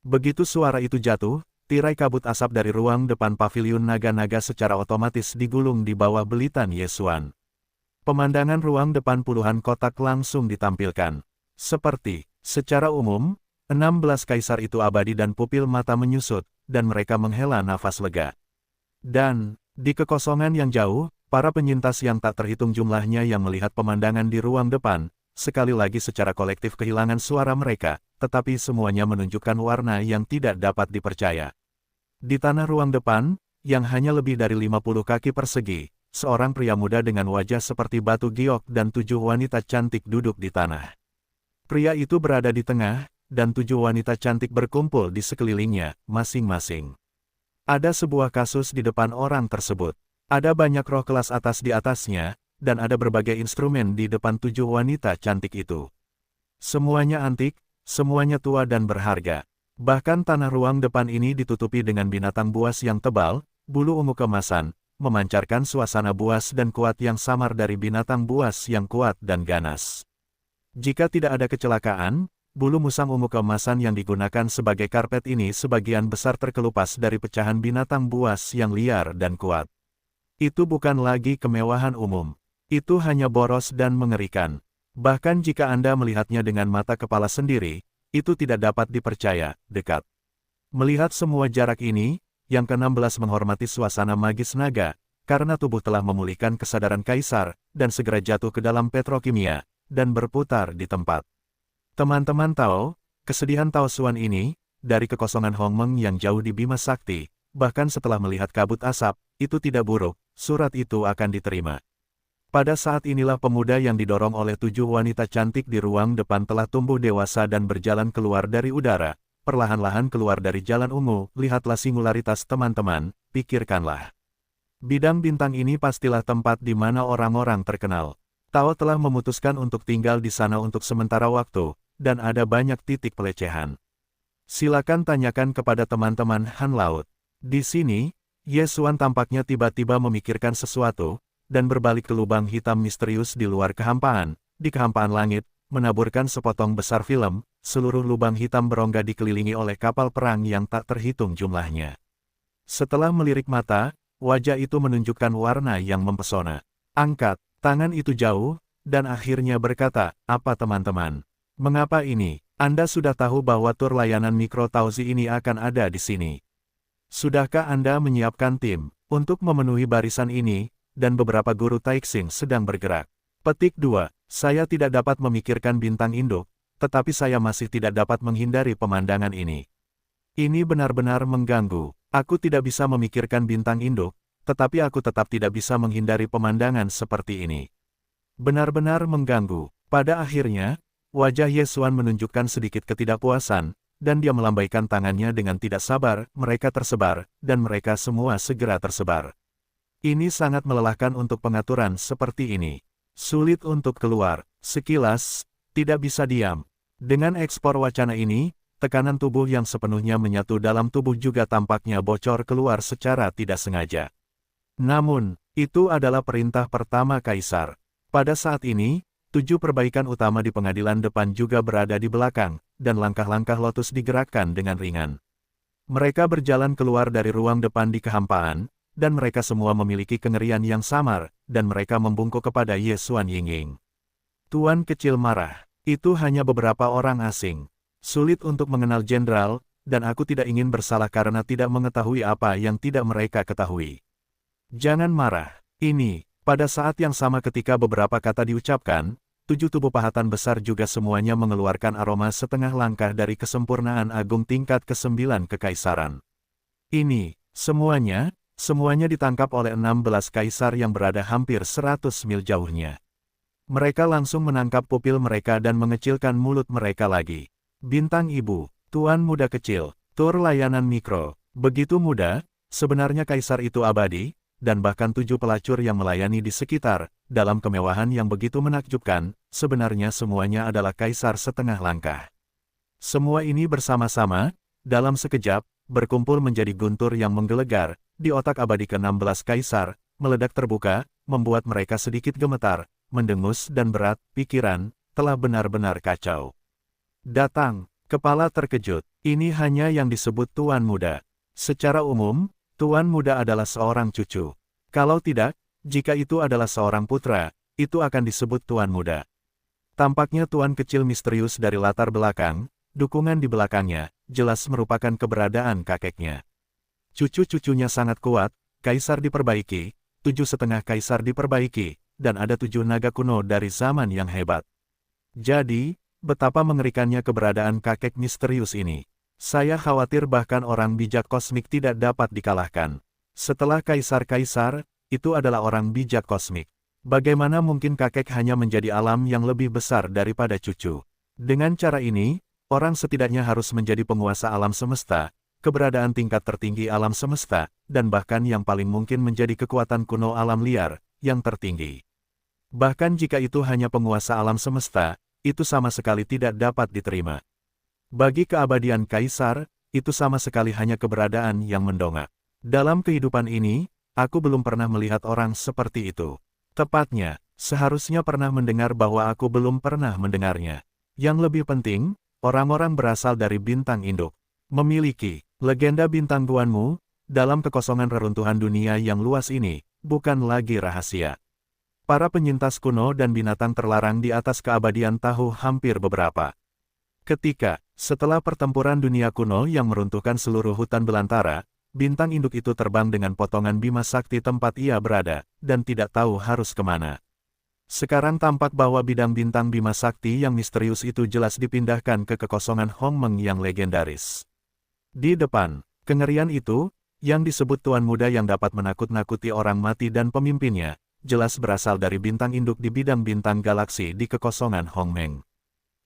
Begitu suara itu jatuh, tirai kabut asap dari ruang depan paviliun naga-naga secara otomatis digulung di bawah belitan Ye Xuan. Pemandangan ruang depan puluhan kotak langsung ditampilkan. Secara umum, 16 kaisar itu abadi dan pupil mata menyusut, dan mereka menghela nafas lega. Dan, di kekosongan yang jauh, para penyintas yang tak terhitung jumlahnya yang melihat pemandangan di ruang depan, sekali lagi secara kolektif kehilangan suara mereka, tetapi semuanya menunjukkan warna yang tidak dapat dipercaya. Di tanah ruang depan, yang hanya lebih dari 50 kaki persegi, seorang pria muda dengan wajah seperti batu giok dan 7 wanita cantik duduk di tanah. Pria itu berada di tengah, dan 7 wanita cantik berkumpul di sekelilingnya, masing-masing. Ada sebuah kasus di depan orang tersebut. Ada banyak roh kelas atas di atasnya, dan ada berbagai instrumen di depan 7 wanita cantik itu. Semuanya antik, semuanya tua dan berharga. Bahkan tanah ruang depan ini ditutupi dengan binatang buas yang tebal, bulu ungu kemasan, memancarkan suasana buas dan kuat yang samar dari binatang buas yang kuat dan ganas. Jika tidak ada kecelakaan, bulu musang ungu keemasan yang digunakan sebagai karpet ini sebagian besar terkelupas dari pecahan binatang buas yang liar dan kuat. Itu bukan lagi kemewahan umum. Itu hanya boros dan mengerikan. Bahkan jika Anda melihatnya dengan mata kepala sendiri, itu tidak dapat dipercaya, dekat. Melihat semua jarak ini, yang ke-16 menghormati suasana magis naga, karena tubuh telah memulihkan kesadaran kaisar, dan segera jatuh ke dalam petrokimia, dan berputar di tempat. Teman-teman tahu, kesedihan Tao Xuan ini, dari kekosongan Hongmeng yang jauh di Bima Sakti, bahkan setelah melihat kabut asap, itu tidak buruk, surat itu akan diterima. Pada saat inilah pemuda yang didorong oleh 7 wanita cantik di ruang depan telah tumbuh dewasa dan berjalan keluar dari udara, perlahan-lahan keluar dari jalan ungu. Lihatlah singularitas teman-teman, pikirkanlah. Bidang bintang ini pastilah tempat di mana orang-orang terkenal. Tao telah memutuskan untuk tinggal di sana untuk sementara waktu, dan ada banyak titik pelecehan. Silakan tanyakan kepada teman-teman Han Laut. Di sini, Ye Xuan tampaknya tiba-tiba memikirkan sesuatu, dan berbalik ke lubang hitam misterius di luar kehampaan. Di kehampaan langit, menaburkan sepotong besar film, seluruh lubang hitam berongga dikelilingi oleh kapal perang yang tak terhitung jumlahnya. Setelah melirik mata, wajah itu menunjukkan warna yang mempesona. Angkat tangan itu jauh, dan akhirnya berkata, "Apa teman-teman? Mengapa ini? Anda sudah tahu bahwa tur layanan Mikro Tauzi ini akan ada di sini. Sudahkah Anda menyiapkan tim untuk memenuhi barisan ini?" Dan beberapa guru Taixing sedang bergerak. Petik 2. Saya tidak dapat memikirkan bintang induk, tetapi saya masih tidak dapat menghindari pemandangan ini. Ini benar-benar mengganggu. Aku tidak bisa memikirkan bintang induk, tetapi aku tetap tidak bisa menghindari pemandangan seperti ini. Benar-benar mengganggu. Pada akhirnya, wajah Ye Xuan menunjukkan sedikit ketidakpuasan, dan dia melambaikan tangannya dengan tidak sabar. Mereka tersebar, dan mereka semua segera tersebar. Ini sangat melelahkan untuk pengaturan seperti ini. Sulit untuk keluar. Sekilas, tidak bisa diam. Dengan ekspor wacana ini, tekanan tubuh yang sepenuhnya menyatu dalam tubuh juga tampaknya bocor keluar secara tidak sengaja. Namun, itu adalah perintah pertama Kaisar. Pada saat ini, 7 perbaikan utama di pengadilan depan juga berada di belakang, dan langkah-langkah Lotus digerakkan dengan ringan. Mereka berjalan keluar dari ruang depan di kehampaan, dan mereka semua memiliki kengerian yang samar, dan mereka membungkuk kepada Ye Xuan Yingying. Tuan kecil marah. Itu hanya beberapa orang asing. Sulit untuk mengenal jenderal, dan aku tidak ingin bersalah karena tidak mengetahui apa yang tidak mereka ketahui. Jangan marah. Ini. Pada saat yang sama ketika beberapa kata diucapkan, 7 tubuh pahatan besar juga semuanya mengeluarkan aroma setengah langkah dari kesempurnaan agung tingkat ke-9 kekaisaran. Ini, semuanya ditangkap oleh 16 kaisar yang berada hampir 100 mil jauhnya. Mereka langsung menangkap pupil mereka dan mengecilkan mulut mereka lagi. Bintang Ibu, Tuan Muda Kecil, tur layanan mikro, begitu muda, sebenarnya kaisar itu abadi, dan bahkan 7 pelacur yang melayani di sekitar, dalam kemewahan yang begitu menakjubkan, sebenarnya semuanya adalah kaisar setengah langkah. Semua ini bersama-sama, dalam sekejap, berkumpul menjadi guntur yang menggelegar, di otak abadi ke-16 kaisar, meledak terbuka, membuat mereka sedikit gemetar, mendengus dan berat, pikiran, telah benar-benar kacau. Datang, kepala terkejut, ini hanya yang disebut Tuan Muda. Secara umum, Tuan Muda adalah seorang cucu. Kalau tidak, jika itu adalah seorang putra, itu akan disebut Tuan Muda. Tampaknya Tuan kecil misterius dari latar belakang, dukungan di belakangnya, jelas merupakan keberadaan kakeknya. Cucu-cucunya sangat kuat, kaisar diperbaiki, 7,5 kaisar diperbaiki, dan ada 7 naga kuno dari zaman yang hebat. Jadi, betapa mengerikannya keberadaan kakek misterius ini. Saya khawatir bahkan orang bijak kosmik tidak dapat dikalahkan. Setelah kaisar-kaisar, itu adalah orang bijak kosmik. Bagaimana mungkin kakek hanya menjadi alam yang lebih besar daripada cucu? Dengan cara ini, orang setidaknya harus menjadi penguasa alam semesta, keberadaan tingkat tertinggi alam semesta, dan bahkan yang paling mungkin menjadi kekuatan kuno alam liar, yang tertinggi. Bahkan jika itu hanya penguasa alam semesta, itu sama sekali tidak dapat diterima. Bagi keabadian kaisar, itu sama sekali hanya keberadaan yang mendongak. Dalam kehidupan ini, aku belum pernah melihat orang seperti itu. Tepatnya, seharusnya pernah mendengar bahwa aku belum pernah mendengarnya. Yang lebih penting, orang-orang berasal dari bintang induk. Memiliki legenda bintang tuanmu, dalam kekosongan reruntuhan dunia yang luas ini, bukan lagi rahasia. Para penyintas kuno dan binatang terlarang di atas keabadian tahu hampir beberapa. Ketika, setelah pertempuran dunia kuno yang meruntuhkan seluruh hutan belantara, bintang induk itu terbang dengan potongan Bima Sakti tempat ia berada, dan tidak tahu harus kemana. Sekarang tampak bahwa bidang bintang Bima Sakti yang misterius itu jelas dipindahkan ke kekosongan Hongmeng yang legendaris. Di depan, kengerian itu, yang disebut Tuan Muda yang dapat menakut-nakuti orang mati dan pemimpinnya, jelas berasal dari bintang induk di bidang bintang galaksi di kekosongan Hongmeng.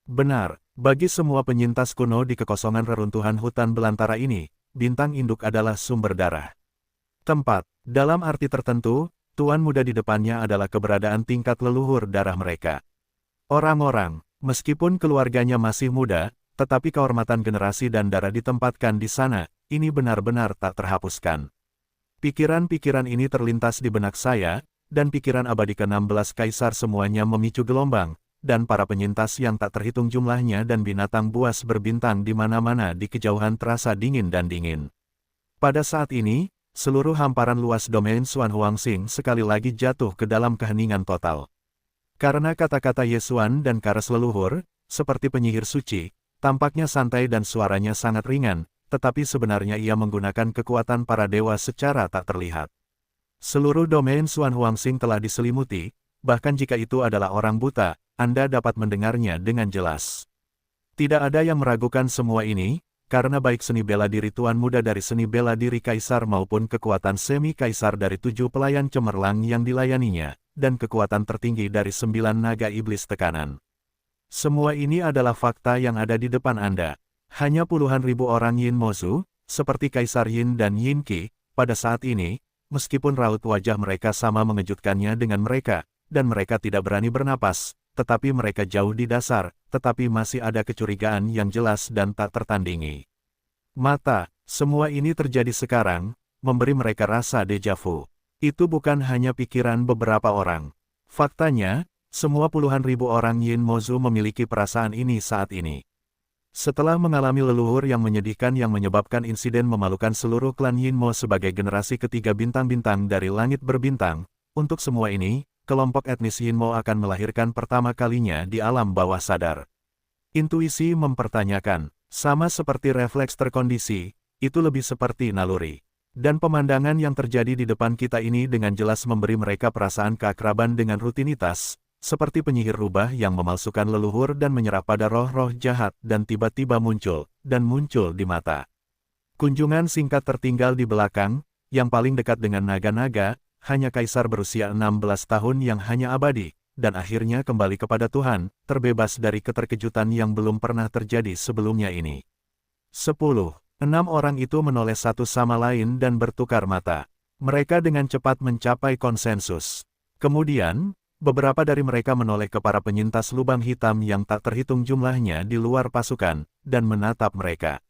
Benar, bagi semua penyintas kuno di kekosongan reruntuhan hutan belantara ini, bintang induk adalah sumber darah. Tempat, dalam arti tertentu, tuan muda di depannya adalah keberadaan tingkat leluhur darah mereka. Orang-orang, meskipun keluarganya masih muda, tetapi kehormatan generasi dan darah ditempatkan di sana, ini benar-benar tak terhapuskan. Pikiran-pikiran ini terlintas di benak saya, dan pikiran abadi ke-16 kaisar semuanya memicu gelombang, dan para penyintas yang tak terhitung jumlahnya dan binatang buas berbintang di mana-mana di kejauhan terasa dingin dan dingin. Pada saat ini, seluruh hamparan luas domain Xuan Huangxing sekali lagi jatuh ke dalam keheningan total. Karena kata-kata Yesuan dan Kares leluhur, seperti penyihir suci, tampaknya santai dan suaranya sangat ringan, tetapi sebenarnya ia menggunakan kekuatan para dewa secara tak terlihat. Seluruh domain Xuan Huangxing telah diselimuti, bahkan jika itu adalah orang buta, Anda dapat mendengarnya dengan jelas. Tidak ada yang meragukan semua ini, karena baik seni bela diri tuan muda dari seni bela diri kaisar maupun kekuatan semi-kaisar dari 7 pelayan cemerlang yang dilayaninya, dan kekuatan tertinggi dari 9 naga iblis tekanan. Semua ini adalah fakta yang ada di depan Anda. Hanya puluhan ribu orang Yin Mozu, seperti Kaisar Yin dan Yin Qi, pada saat ini, meskipun raut wajah mereka sama mengejutkannya dengan mereka, dan mereka tidak berani bernapas, tetapi mereka jauh di dasar, tetapi masih ada kecurigaan yang jelas dan tak tertandingi. Mata, semua ini terjadi sekarang, memberi mereka rasa deja vu. Itu bukan hanya pikiran beberapa orang. Faktanya, semua puluhan ribu orang Yin Mozu memiliki perasaan ini saat ini. Setelah mengalami leluhur yang menyedihkan yang menyebabkan insiden memalukan seluruh klan Yin Mo sebagai generasi ketiga bintang-bintang dari langit berbintang, untuk semua ini, kelompok etnis Yin Mo akan melahirkan pertama kalinya di alam bawah sadar. Intuisi mempertanyakan, sama seperti refleks terkondisi, itu lebih seperti naluri. Dan pemandangan yang terjadi di depan kita ini dengan jelas memberi mereka perasaan keakraban dengan rutinitas, seperti penyihir rubah yang memalsukan leluhur dan menyerah pada roh-roh jahat dan tiba-tiba muncul di mata. Kunjungan singkat tertinggal di belakang, yang paling dekat dengan naga-naga, hanya kaisar berusia 16 tahun yang hanya abadi, dan akhirnya kembali kepada Tuhan, terbebas dari keterkejutan yang belum pernah terjadi sebelumnya ini. 10. 6 orang itu menoleh satu sama lain dan bertukar mata. Mereka dengan cepat mencapai konsensus. Kemudian, beberapa dari mereka menoleh ke para penyintas lubang hitam yang tak terhitung jumlahnya di luar pasukan, dan menatap mereka.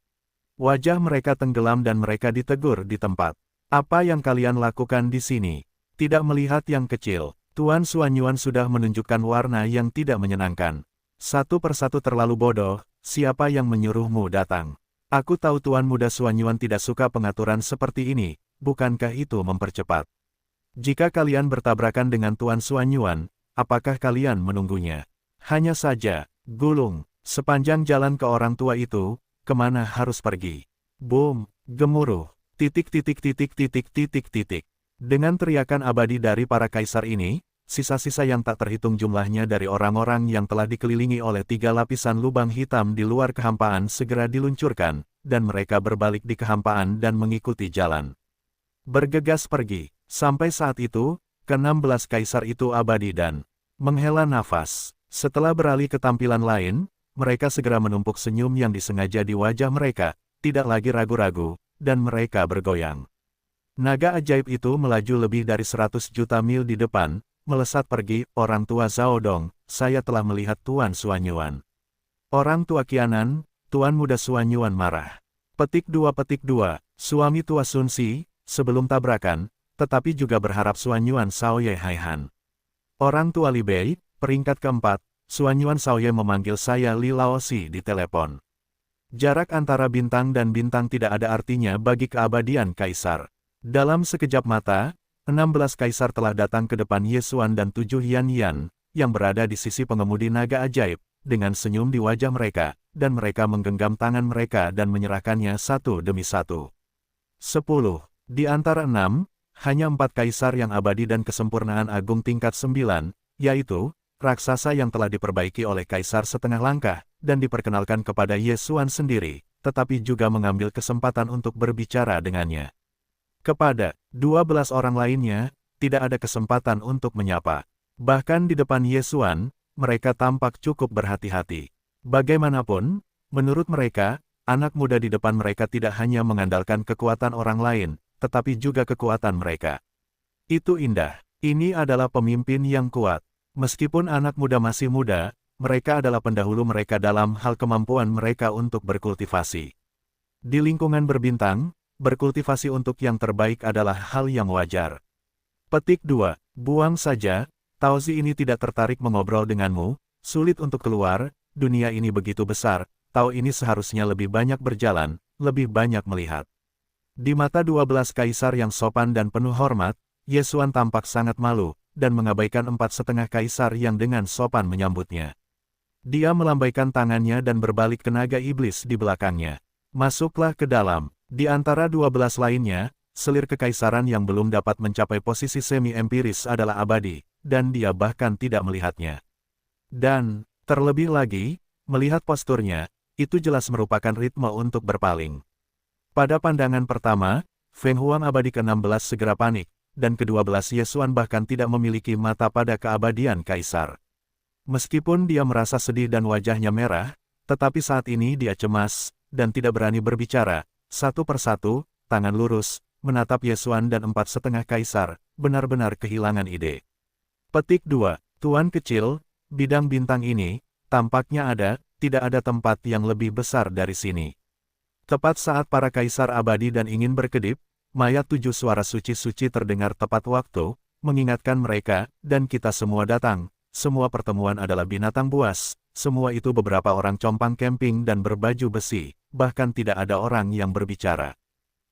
Wajah mereka tenggelam dan mereka ditegur di tempat. Apa yang kalian lakukan di sini? Tidak melihat yang kecil, Tuan Xuanyuan sudah menunjukkan warna yang tidak menyenangkan. Satu persatu terlalu bodoh, siapa yang menyuruhmu datang? Aku tahu Tuan Muda Xuanyuan tidak suka pengaturan seperti ini, bukankah itu mempercepat? Jika kalian bertabrakan dengan Tuan Xuanyuan, apakah kalian menunggunya? Hanya saja, gulung, sepanjang jalan ke orang tua itu, kemana harus pergi? Boom, gemuruh, titik. Dengan teriakan abadi dari para kaisar ini, sisa-sisa yang tak terhitung jumlahnya dari orang-orang yang telah dikelilingi oleh 3 lapisan lubang hitam di luar kehampaan segera diluncurkan, dan mereka berbalik di kehampaan dan mengikuti jalan. Bergegas pergi. Sampai saat itu, ke-16 kaisar itu abadi dan menghela nafas. Setelah beralih ke tampilan lain, mereka segera menumpuk senyum yang disengaja di wajah mereka, tidak lagi ragu-ragu, dan mereka bergoyang. Naga ajaib itu melaju lebih dari 100 juta mil di depan, melesat pergi. Orang tua Zhao Dong, saya telah melihat Tuan Xuanyuan. Orang tua Qianan, Tuan Muda Xuanyuan marah. Petik 2. Suami tua Sun Si, sebelum tabrakan, tetapi juga berharap Xuanyuan Shaoye Haihan. Orang tua Li Bei, peringkat keempat, Xuanyuan Shaoye memanggil saya Li Laosi di telepon. Jarak antara bintang dan bintang tidak ada artinya bagi keabadian kaisar. Dalam sekejap mata, 16 kaisar telah datang ke depan Yesuan dan 7 Yan, yang berada di sisi pengemudi naga ajaib, dengan senyum di wajah mereka, dan mereka menggenggam tangan mereka dan menyerahkannya satu demi satu. 10. Di antara 6, hanya 4 kaisar yang abadi dan kesempurnaan agung tingkat 9, yaitu, raksasa yang telah diperbaiki oleh kaisar setengah langkah, dan diperkenalkan kepada Yesuan sendiri, tetapi juga mengambil kesempatan untuk berbicara dengannya. Kepada 12 orang lainnya, tidak ada kesempatan untuk menyapa. Bahkan di depan Yesuan, mereka tampak cukup berhati-hati. Bagaimanapun, menurut mereka, anak muda di depan mereka tidak hanya mengandalkan kekuatan orang lain, tetapi juga kekuatan mereka. Itu indah. Ini adalah pemimpin yang kuat. Meskipun anak muda masih muda, mereka adalah pendahulu mereka dalam hal kemampuan mereka untuk berkultivasi. Di lingkungan berbintang, berkultivasi untuk yang terbaik adalah hal yang wajar. Petik 2. Buang saja, Taozi ini tidak tertarik mengobrol denganmu, sulit untuk keluar, dunia ini begitu besar, Tao ini seharusnya lebih banyak berjalan, lebih banyak melihat. Di mata 12 kaisar yang sopan dan penuh hormat, Yesuan tampak sangat malu, dan mengabaikan 4,5 kaisar yang dengan sopan menyambutnya. Dia melambaikan tangannya dan berbalik ke naga iblis di belakangnya. Masuklah ke dalam. Di antara 12 lainnya, selir kekaisaran yang belum dapat mencapai posisi semi-empiris adalah abadi, dan dia bahkan tidak melihatnya. Dan, terlebih lagi, melihat posturnya, itu jelas merupakan ritme untuk berpaling. Pada pandangan pertama, Feng Huang abadi ke-16 segera panik, dan ke-12 Yesuan bahkan tidak memiliki mata pada keabadian kaisar. Meskipun dia merasa sedih dan wajahnya merah, tetapi saat ini dia cemas, dan tidak berani berbicara. Satu persatu, tangan lurus, menatap Yesuan dan 4,5 kaisar, benar-benar kehilangan ide. Petik 2. Tuan kecil, bidang bintang ini, tampaknya tidak ada tempat yang lebih besar dari sini. Tepat saat para kaisar abadi dan ingin berkedip, mayat 7 suara suci-suci terdengar tepat waktu, mengingatkan mereka, dan kita semua datang. Semua pertemuan adalah binatang buas, semua itu beberapa orang compang camping dan berbaju besi, bahkan tidak ada orang yang berbicara.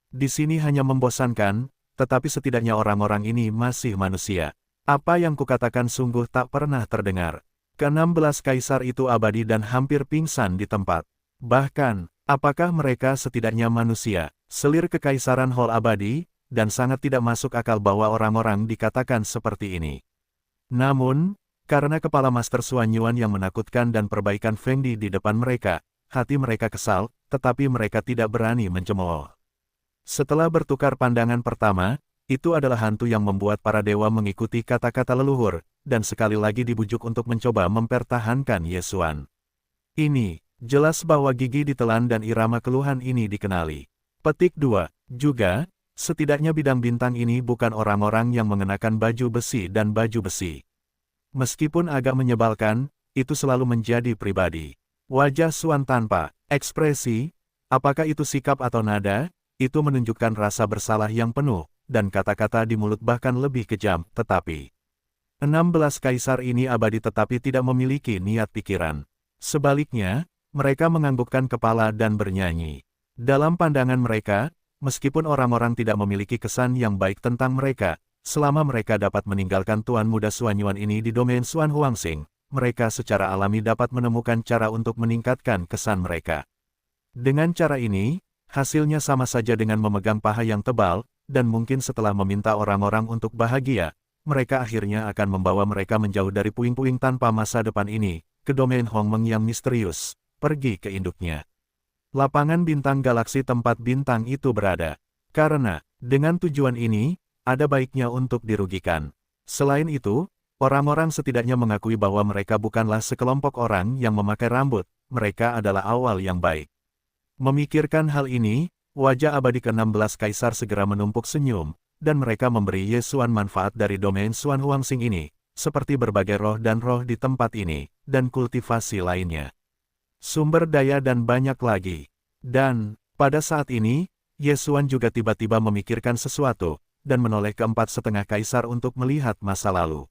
Di sini hanya membosankan, tetapi setidaknya orang-orang ini masih manusia. Apa yang kukatakan sungguh tak pernah terdengar. Ke-16 kaisar itu abadi dan hampir pingsan di tempat. Bahkan, apakah mereka setidaknya manusia? Selir kekaisaran Hall abadi, dan sangat tidak masuk akal bahwa orang-orang dikatakan seperti ini. Namun, karena kepala Master Xuan Yuan yang menakutkan dan perbaikan Feng Di di depan mereka, hati mereka kesal, tetapi mereka tidak berani mencemooh. Setelah bertukar pandangan pertama, itu adalah hantu yang membuat para dewa mengikuti kata-kata leluhur, dan sekali lagi dibujuk untuk mencoba mempertahankan Yesuan. Ini, jelas bahwa gigi ditelan dan irama keluhan ini dikenali. Petik 2. Juga, setidaknya bidang bintang ini bukan orang-orang yang mengenakan baju besi dan baju besi. Meskipun agak menyebalkan, itu selalu menjadi pribadi. Wajah Xuan tanpa ekspresi, apakah itu sikap atau nada, itu menunjukkan rasa bersalah yang penuh, dan kata-kata di mulut bahkan lebih kejam, tetapi 16 kaisar ini abadi tetapi tidak memiliki niat pikiran. Sebaliknya, mereka menganggukkan kepala dan bernyanyi. Dalam pandangan mereka, meskipun orang-orang tidak memiliki kesan yang baik tentang mereka, selama mereka dapat meninggalkan Tuan Muda Xuan Yuan ini di domain Xuan Huangxing, mereka secara alami dapat menemukan cara untuk meningkatkan kesan mereka. Dengan cara ini, hasilnya sama saja dengan memegang paha yang tebal, dan mungkin setelah meminta orang-orang untuk bahagia, mereka akhirnya akan membawa mereka menjauh dari puing-puing tanpa masa depan ini, ke domain Hongmeng yang misterius, pergi ke induknya. Lapangan bintang galaksi tempat bintang itu berada. Karena, dengan tujuan ini, ada baiknya untuk dirugikan. Selain itu, orang-orang setidaknya mengakui bahwa mereka bukanlah sekelompok orang yang memakai rambut, mereka adalah awal yang baik. Memikirkan hal ini, wajah abadi ke-16 kaisar segera menumpuk senyum, dan mereka memberi Yesuan manfaat dari domain Xuan Huangxing ini, seperti berbagai roh di tempat ini, dan kultivasi lainnya. Sumber daya dan banyak lagi. Dan, pada saat ini, Yesuan juga tiba-tiba memikirkan sesuatu, dan menoleh ke 4,5 kaisar untuk melihat masa lalu.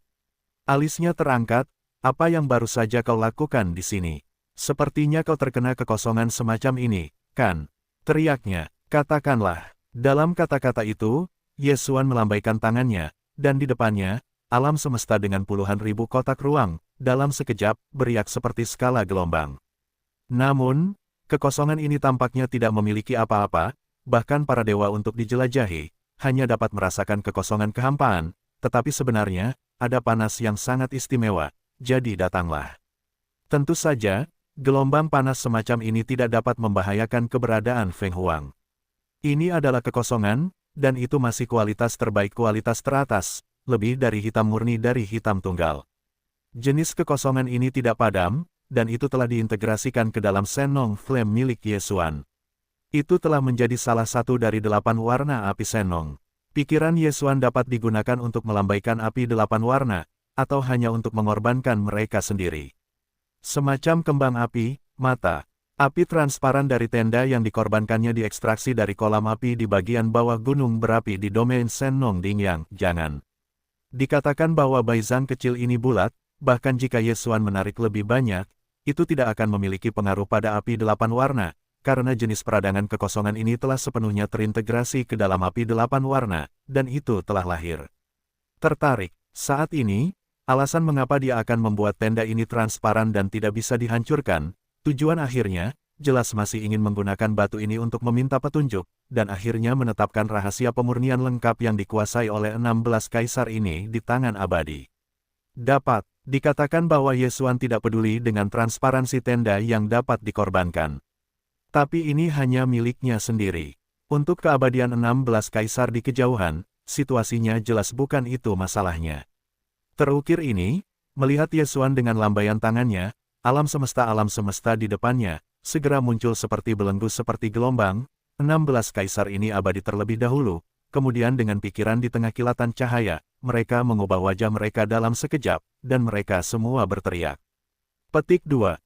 Alisnya terangkat, apa yang baru saja kau lakukan di sini? Sepertinya kau terkena kekosongan semacam ini, kan? Teriaknya, katakanlah. Dalam kata-kata itu, Yesuan melambaikan tangannya, dan di depannya, alam semesta dengan puluhan ribu kotak ruang, dalam sekejap, beriak seperti skala gelombang. Namun, kekosongan ini tampaknya tidak memiliki apa-apa, bahkan para dewa untuk dijelajahi, hanya dapat merasakan kekosongan kehampaan, tetapi sebenarnya, ada panas yang sangat istimewa, jadi datanglah. Tentu saja, gelombang panas semacam ini tidak dapat membahayakan keberadaan Feng Huang. Ini adalah kekosongan, dan itu masih kualitas terbaik kualitas teratas, lebih dari hitam murni dari hitam tunggal. Jenis kekosongan ini tidak padam, dan itu telah diintegrasikan ke dalam Sennong Flame milik Yesuan. Itu telah menjadi salah satu dari 8 warna api Sennong. Pikiran Yesuan dapat digunakan untuk melambaikan api 8 warna, atau hanya untuk mengorbankan mereka sendiri. Semacam kembang api, mata. Api transparan dari tenda yang dikorbankannya diekstraksi dari kolam api di bagian bawah gunung berapi di domain Sennong Dingyang. Jangan dikatakan bahwa Baizang kecil ini bulat, bahkan jika Yesuan menarik lebih banyak, itu tidak akan memiliki pengaruh pada api 8 warna, karena jenis peradangan kekosongan ini telah sepenuhnya terintegrasi ke dalam api 8 warna, dan itu telah lahir. Tertarik, saat ini, alasan mengapa dia akan membuat tenda ini transparan dan tidak bisa dihancurkan, tujuan akhirnya, jelas masih ingin menggunakan batu ini untuk meminta petunjuk, dan akhirnya menetapkan rahasia pemurnian lengkap yang dikuasai oleh 16 kaisar ini di tangan abadi. Dapat dikatakan bahwa Yesuan tidak peduli dengan transparansi tenda yang dapat dikorbankan. Tapi ini hanya miliknya sendiri. Untuk keabadian 16 kaisar di kejauhan, situasinya jelas bukan itu masalahnya. Terukir ini, melihat Yesuan dengan lambaian tangannya, alam semesta di depannya, segera muncul seperti belenggu seperti gelombang. 16 kaisar ini abadi terlebih dahulu, kemudian dengan pikiran di tengah kilatan cahaya, mereka mengubah wajah mereka dalam sekejap, dan mereka semua berteriak. Petik 2.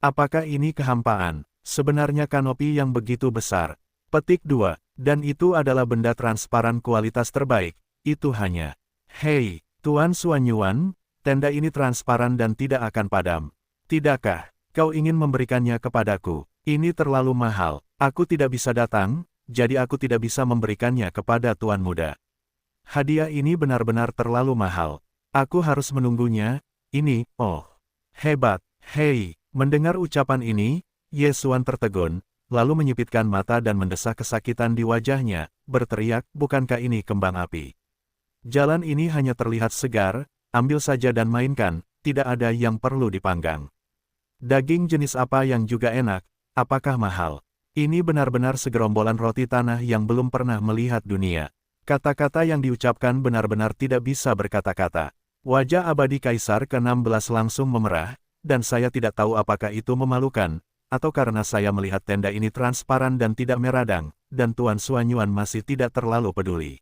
Apakah ini kehampaan? Sebenarnya kanopi yang begitu besar. Petik 2. Dan itu adalah benda transparan kualitas terbaik, itu hanya. Hei, Tuan Xuanyuan, tenda ini transparan dan tidak akan padam. Tidakkah kau ingin memberikannya kepadaku? Ini terlalu mahal, aku tidak bisa datang, jadi aku tidak bisa memberikannya kepada Tuan Muda. Hadiah ini benar-benar terlalu mahal. Aku harus menunggunya, ini, oh. Hebat, hei, mendengar ucapan ini, Yesuan tertegun, lalu menyipitkan mata dan mendesak kesakitan di wajahnya, berteriak, bukankah ini kembang api? Jalan ini hanya terlihat segar, ambil saja dan mainkan, tidak ada yang perlu dipanggang. Daging jenis apa yang juga enak, apakah mahal? Ini benar-benar segerombolan roti tanah yang belum pernah melihat dunia. Kata-kata yang diucapkan benar-benar tidak bisa berkata-kata. Wajah abadi Kaisar ke-16 langsung memerah, dan saya tidak tahu apakah itu memalukan, atau karena saya melihat tenda ini transparan dan tidak meradang, dan Tuan Xuanyuan masih tidak terlalu peduli.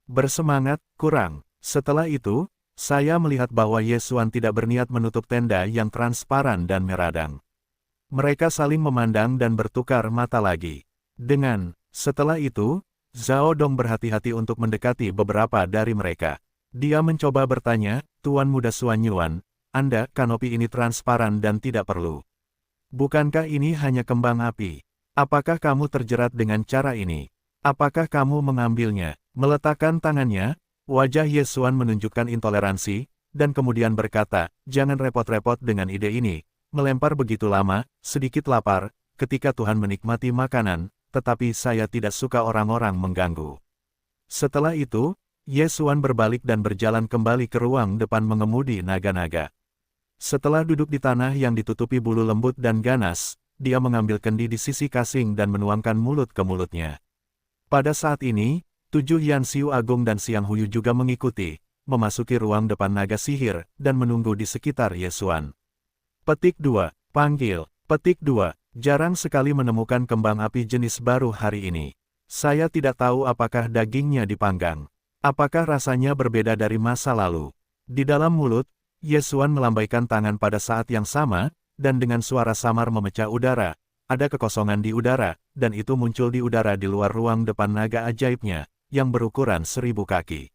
Bersemangat, kurang. Setelah itu, saya melihat bahwa Yesuan tidak berniat menutup tenda yang transparan dan meradang. Mereka saling memandang dan bertukar mata lagi. Setelah itu, Zhao Dong berhati-hati untuk mendekati beberapa dari mereka. Dia mencoba bertanya, Tuan Muda Xuanyuan, Anda, kanopi ini transparan dan tidak perlu. Bukankah ini hanya kembang api? Apakah kamu terjerat dengan cara ini? Apakah kamu mengambilnya? Meletakkan tangannya, wajah Yesuan menunjukkan intoleransi, dan kemudian berkata, jangan repot-repot dengan ide ini, melempar begitu lama, sedikit lapar, ketika Tuhan menikmati makanan, tetapi saya tidak suka orang-orang mengganggu. Setelah itu, Yesuan berbalik dan berjalan kembali ke ruang depan mengemudi naga-naga. Setelah duduk di tanah yang ditutupi bulu lembut dan ganas, dia mengambil kendi di sisi kasing dan menuangkan mulut ke mulutnya. Pada saat ini, 7 Yan Xiu Agung dan Siang Huyu juga mengikuti, memasuki ruang depan naga sihir, dan menunggu di sekitar Yesuan. Petik 2. Panggil. Petik 2. Jarang sekali menemukan kembang api jenis baru hari ini. Saya tidak tahu apakah dagingnya dipanggang. Apakah rasanya berbeda dari masa lalu. Di dalam mulut, Yesuan melambaikan tangan pada saat yang sama, dan dengan suara samar memecah udara. Ada kekosongan di udara, dan itu muncul di udara di luar ruang depan naga ajaibnya, yang berukuran 1000 kaki.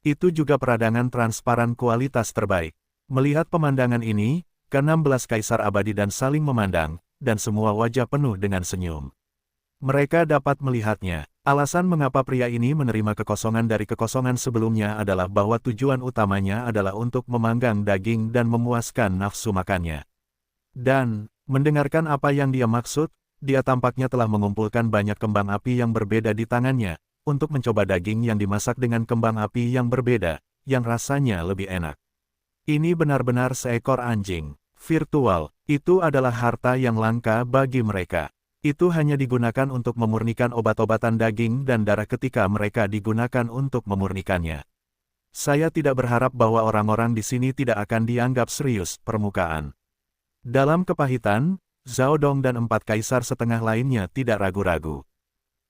Itu juga peradangan transparan kualitas terbaik. Melihat pemandangan ini, ke-16 kaisar abadi dan saling memandang, dan semua wajah penuh dengan senyum. Mereka dapat melihatnya. Alasan mengapa pria ini menerima kekosongan dari kekosongan sebelumnya adalah bahwa tujuan utamanya adalah untuk memanggang daging dan memuaskan nafsu makannya. Dan, mendengarkan apa yang dia maksud, dia tampaknya telah mengumpulkan banyak kembang api yang berbeda di tangannya, untuk mencoba daging yang dimasak dengan kembang api yang berbeda, yang rasanya lebih enak. Ini benar-benar seekor anjing virtual. Itu adalah harta yang langka bagi mereka. Itu hanya digunakan untuk memurnikan obat-obatan daging dan darah ketika mereka digunakan untuk memurnikannya. Saya tidak berharap bahwa orang-orang di sini tidak akan dianggap serius. Permukaan. Dalam kepahitan, Zhao Dong dan 4 kaisar setengah lainnya tidak ragu-ragu.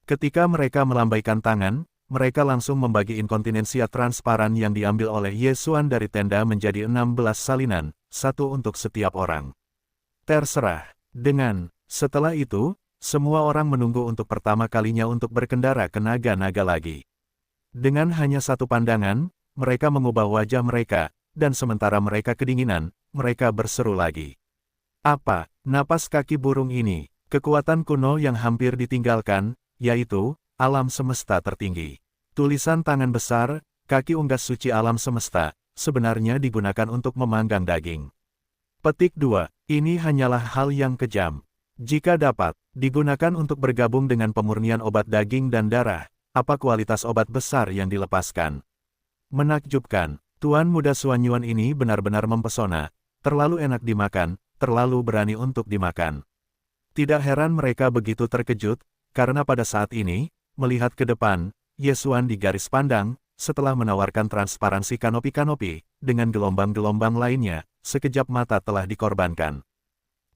Ketika mereka melambaikan tangan, mereka langsung membagi inkontinensia transparan yang diambil oleh Ye Xuan dari tenda menjadi 16 salinan, satu untuk setiap orang. Terserah. Setelah itu, semua orang menunggu untuk pertama kalinya untuk berkendara ke naga-naga lagi. Dengan hanya satu pandangan, mereka mengubah wajah mereka, dan sementara mereka kedinginan, mereka berseru lagi. Apa, napas kaki burung ini, kekuatan kuno yang hampir ditinggalkan, yaitu, alam semesta tertinggi. Tulisan tangan besar, kaki unggas suci alam semesta, sebenarnya digunakan untuk memanggang daging. Petik 2. Ini hanyalah hal yang kejam. Jika dapat digunakan untuk bergabung dengan pemurnian obat daging dan darah, apa kualitas obat besar yang dilepaskan? Menakjubkan, Tuan Muda Xuanyuan ini benar-benar mempesona, terlalu enak dimakan, terlalu berani untuk dimakan. Tidak heran mereka begitu terkejut, karena pada saat ini, melihat ke depan, Ye Xuan di garis pandang, setelah menawarkan transparansi kanopi-kanopi, dengan gelombang-gelombang lainnya, sekejap mata telah dikorbankan.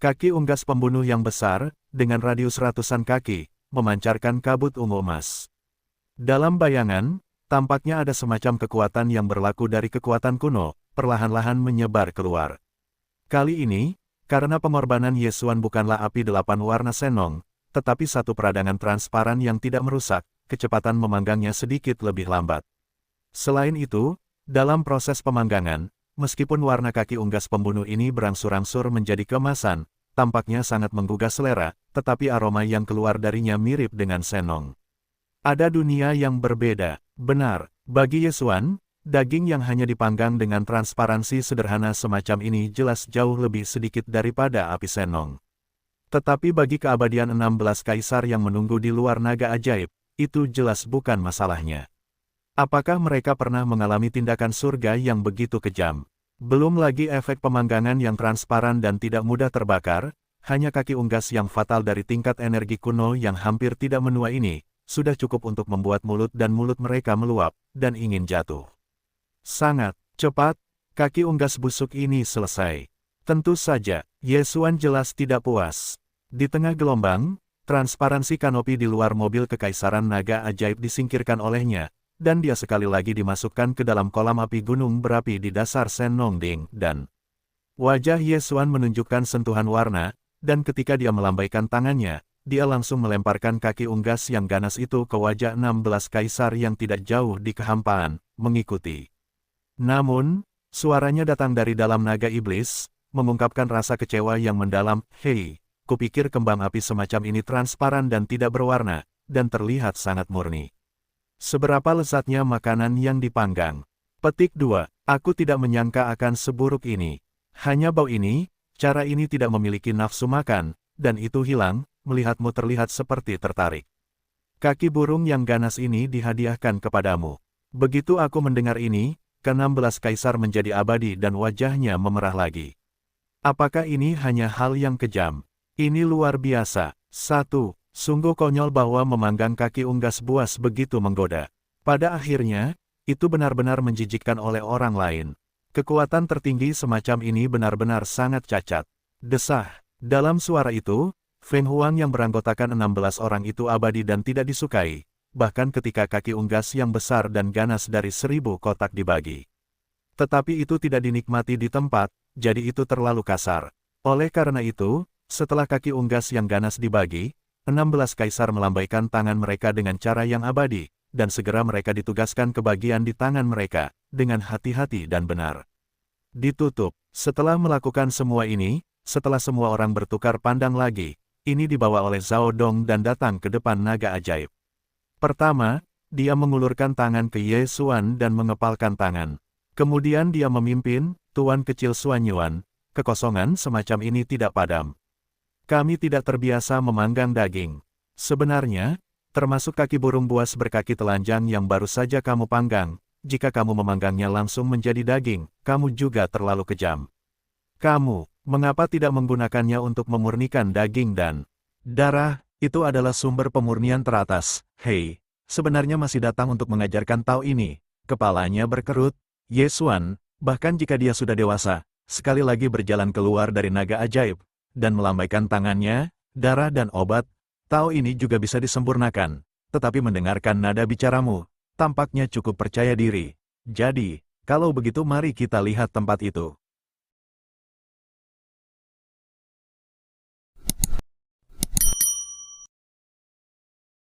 Kaki unggas pembunuh yang besar, dengan radius ratusan kaki, memancarkan kabut ungu emas. Dalam bayangan, tampaknya ada semacam kekuatan yang berlaku dari kekuatan kuno, perlahan-lahan menyebar keluar. Kali ini, karena pengorbanan Ye Xuan bukanlah api 8 warna senong, tetapi satu peradangan transparan yang tidak merusak, kecepatan memanggangnya sedikit lebih lambat. Selain itu, dalam proses pemanggangan, meskipun warna kaki unggas pembunuh ini berangsur-angsur menjadi keemasan, tampaknya sangat menggugah selera, tetapi aroma yang keluar darinya mirip dengan senong. Ada dunia yang berbeda, benar, bagi Ye Xuan, daging yang hanya dipanggang dengan transparansi sederhana semacam ini jelas jauh lebih sedikit daripada api senong. Tetapi bagi keabadian 16 kaisar yang menunggu di luar naga ajaib, itu jelas bukan masalahnya. Apakah mereka pernah mengalami tindakan surga yang begitu kejam? Belum lagi efek pemanggangan yang transparan dan tidak mudah terbakar, hanya kaki unggas yang fatal dari tingkat energi kuno yang hampir tidak menua ini, sudah cukup untuk membuat mulut mereka meluap, dan ingin jatuh. Sangat cepat, kaki unggas busuk ini selesai. Tentu saja, Ye Xuan jelas tidak puas. Di tengah gelombang, transparansi kanopi di luar mobil kekaisaran naga ajaib disingkirkan olehnya, dan dia sekali lagi dimasukkan ke dalam kolam api gunung berapi di dasar Senongding, dan wajah Ye Xuan menunjukkan sentuhan warna, dan ketika dia melambaikan tangannya, dia langsung melemparkan kaki unggas yang ganas itu ke wajah 16 kaisar yang tidak jauh di kehampaan, mengikuti. Namun, suaranya datang dari dalam naga iblis, mengungkapkan rasa kecewa yang mendalam. Hei, kupikir kembang api semacam ini transparan dan tidak berwarna, dan terlihat sangat murni. Seberapa lezatnya makanan yang dipanggang. Petik 2. Aku tidak menyangka akan seburuk ini. Hanya bau ini, cara ini tidak memiliki nafsu makan, dan itu hilang, melihatmu terlihat seperti tertarik. Kaki burung yang ganas ini dihadiahkan kepadamu. Begitu aku mendengar ini, ke-16 kaisar menjadi abadi dan wajahnya memerah lagi. Apakah ini hanya hal yang kejam? Ini luar biasa. 1. Sungguh konyol bahwa memanggang kaki unggas buas begitu menggoda. Pada akhirnya, itu benar-benar menjijikkan oleh orang lain. Kekuatan tertinggi semacam ini benar-benar sangat cacat. Desah. Dalam suara itu, Feng Huang yang beranggotakan 16 orang itu abadi dan tidak disukai, bahkan ketika kaki unggas yang besar dan ganas dari 1000 kotak dibagi. Tetapi itu tidak dinikmati di tempat, jadi itu terlalu kasar. Oleh karena itu, setelah kaki unggas yang ganas dibagi, 16 kaisar melambaikan tangan mereka dengan cara yang abadi, dan segera mereka ditugaskan ke bagian di tangan mereka, dengan hati-hati dan benar. Ditutup. Setelah melakukan semua ini, setelah semua orang bertukar pandang lagi, ini dibawa oleh Zhao Dong dan datang ke depan naga ajaib. Pertama, dia mengulurkan tangan ke Ye Xuan dan mengepalkan tangan. Kemudian dia memimpin, Tuan Kecil Xuanyuan, kekosongan semacam ini tidak padam. Kami tidak terbiasa memanggang daging. Sebenarnya, termasuk kaki burung buas berkaki telanjang yang baru saja kamu panggang, jika kamu memanggangnya langsung menjadi daging, kamu juga terlalu kejam. Kamu, mengapa tidak menggunakannya untuk memurnikan daging dan darah? Itu adalah sumber pemurnian teratas. Hei, sebenarnya masih datang untuk mengajarkan Tao ini. Kepalanya berkerut. Ye Xuan, bahkan jika dia sudah dewasa, sekali lagi berjalan keluar dari naga ajaib, dan melambaikan tangannya, darah dan obat, Tao ini juga bisa disempurnakan. Tetapi mendengarkan nada bicaramu, tampaknya cukup percaya diri. Jadi, kalau begitu mari kita lihat tempat itu.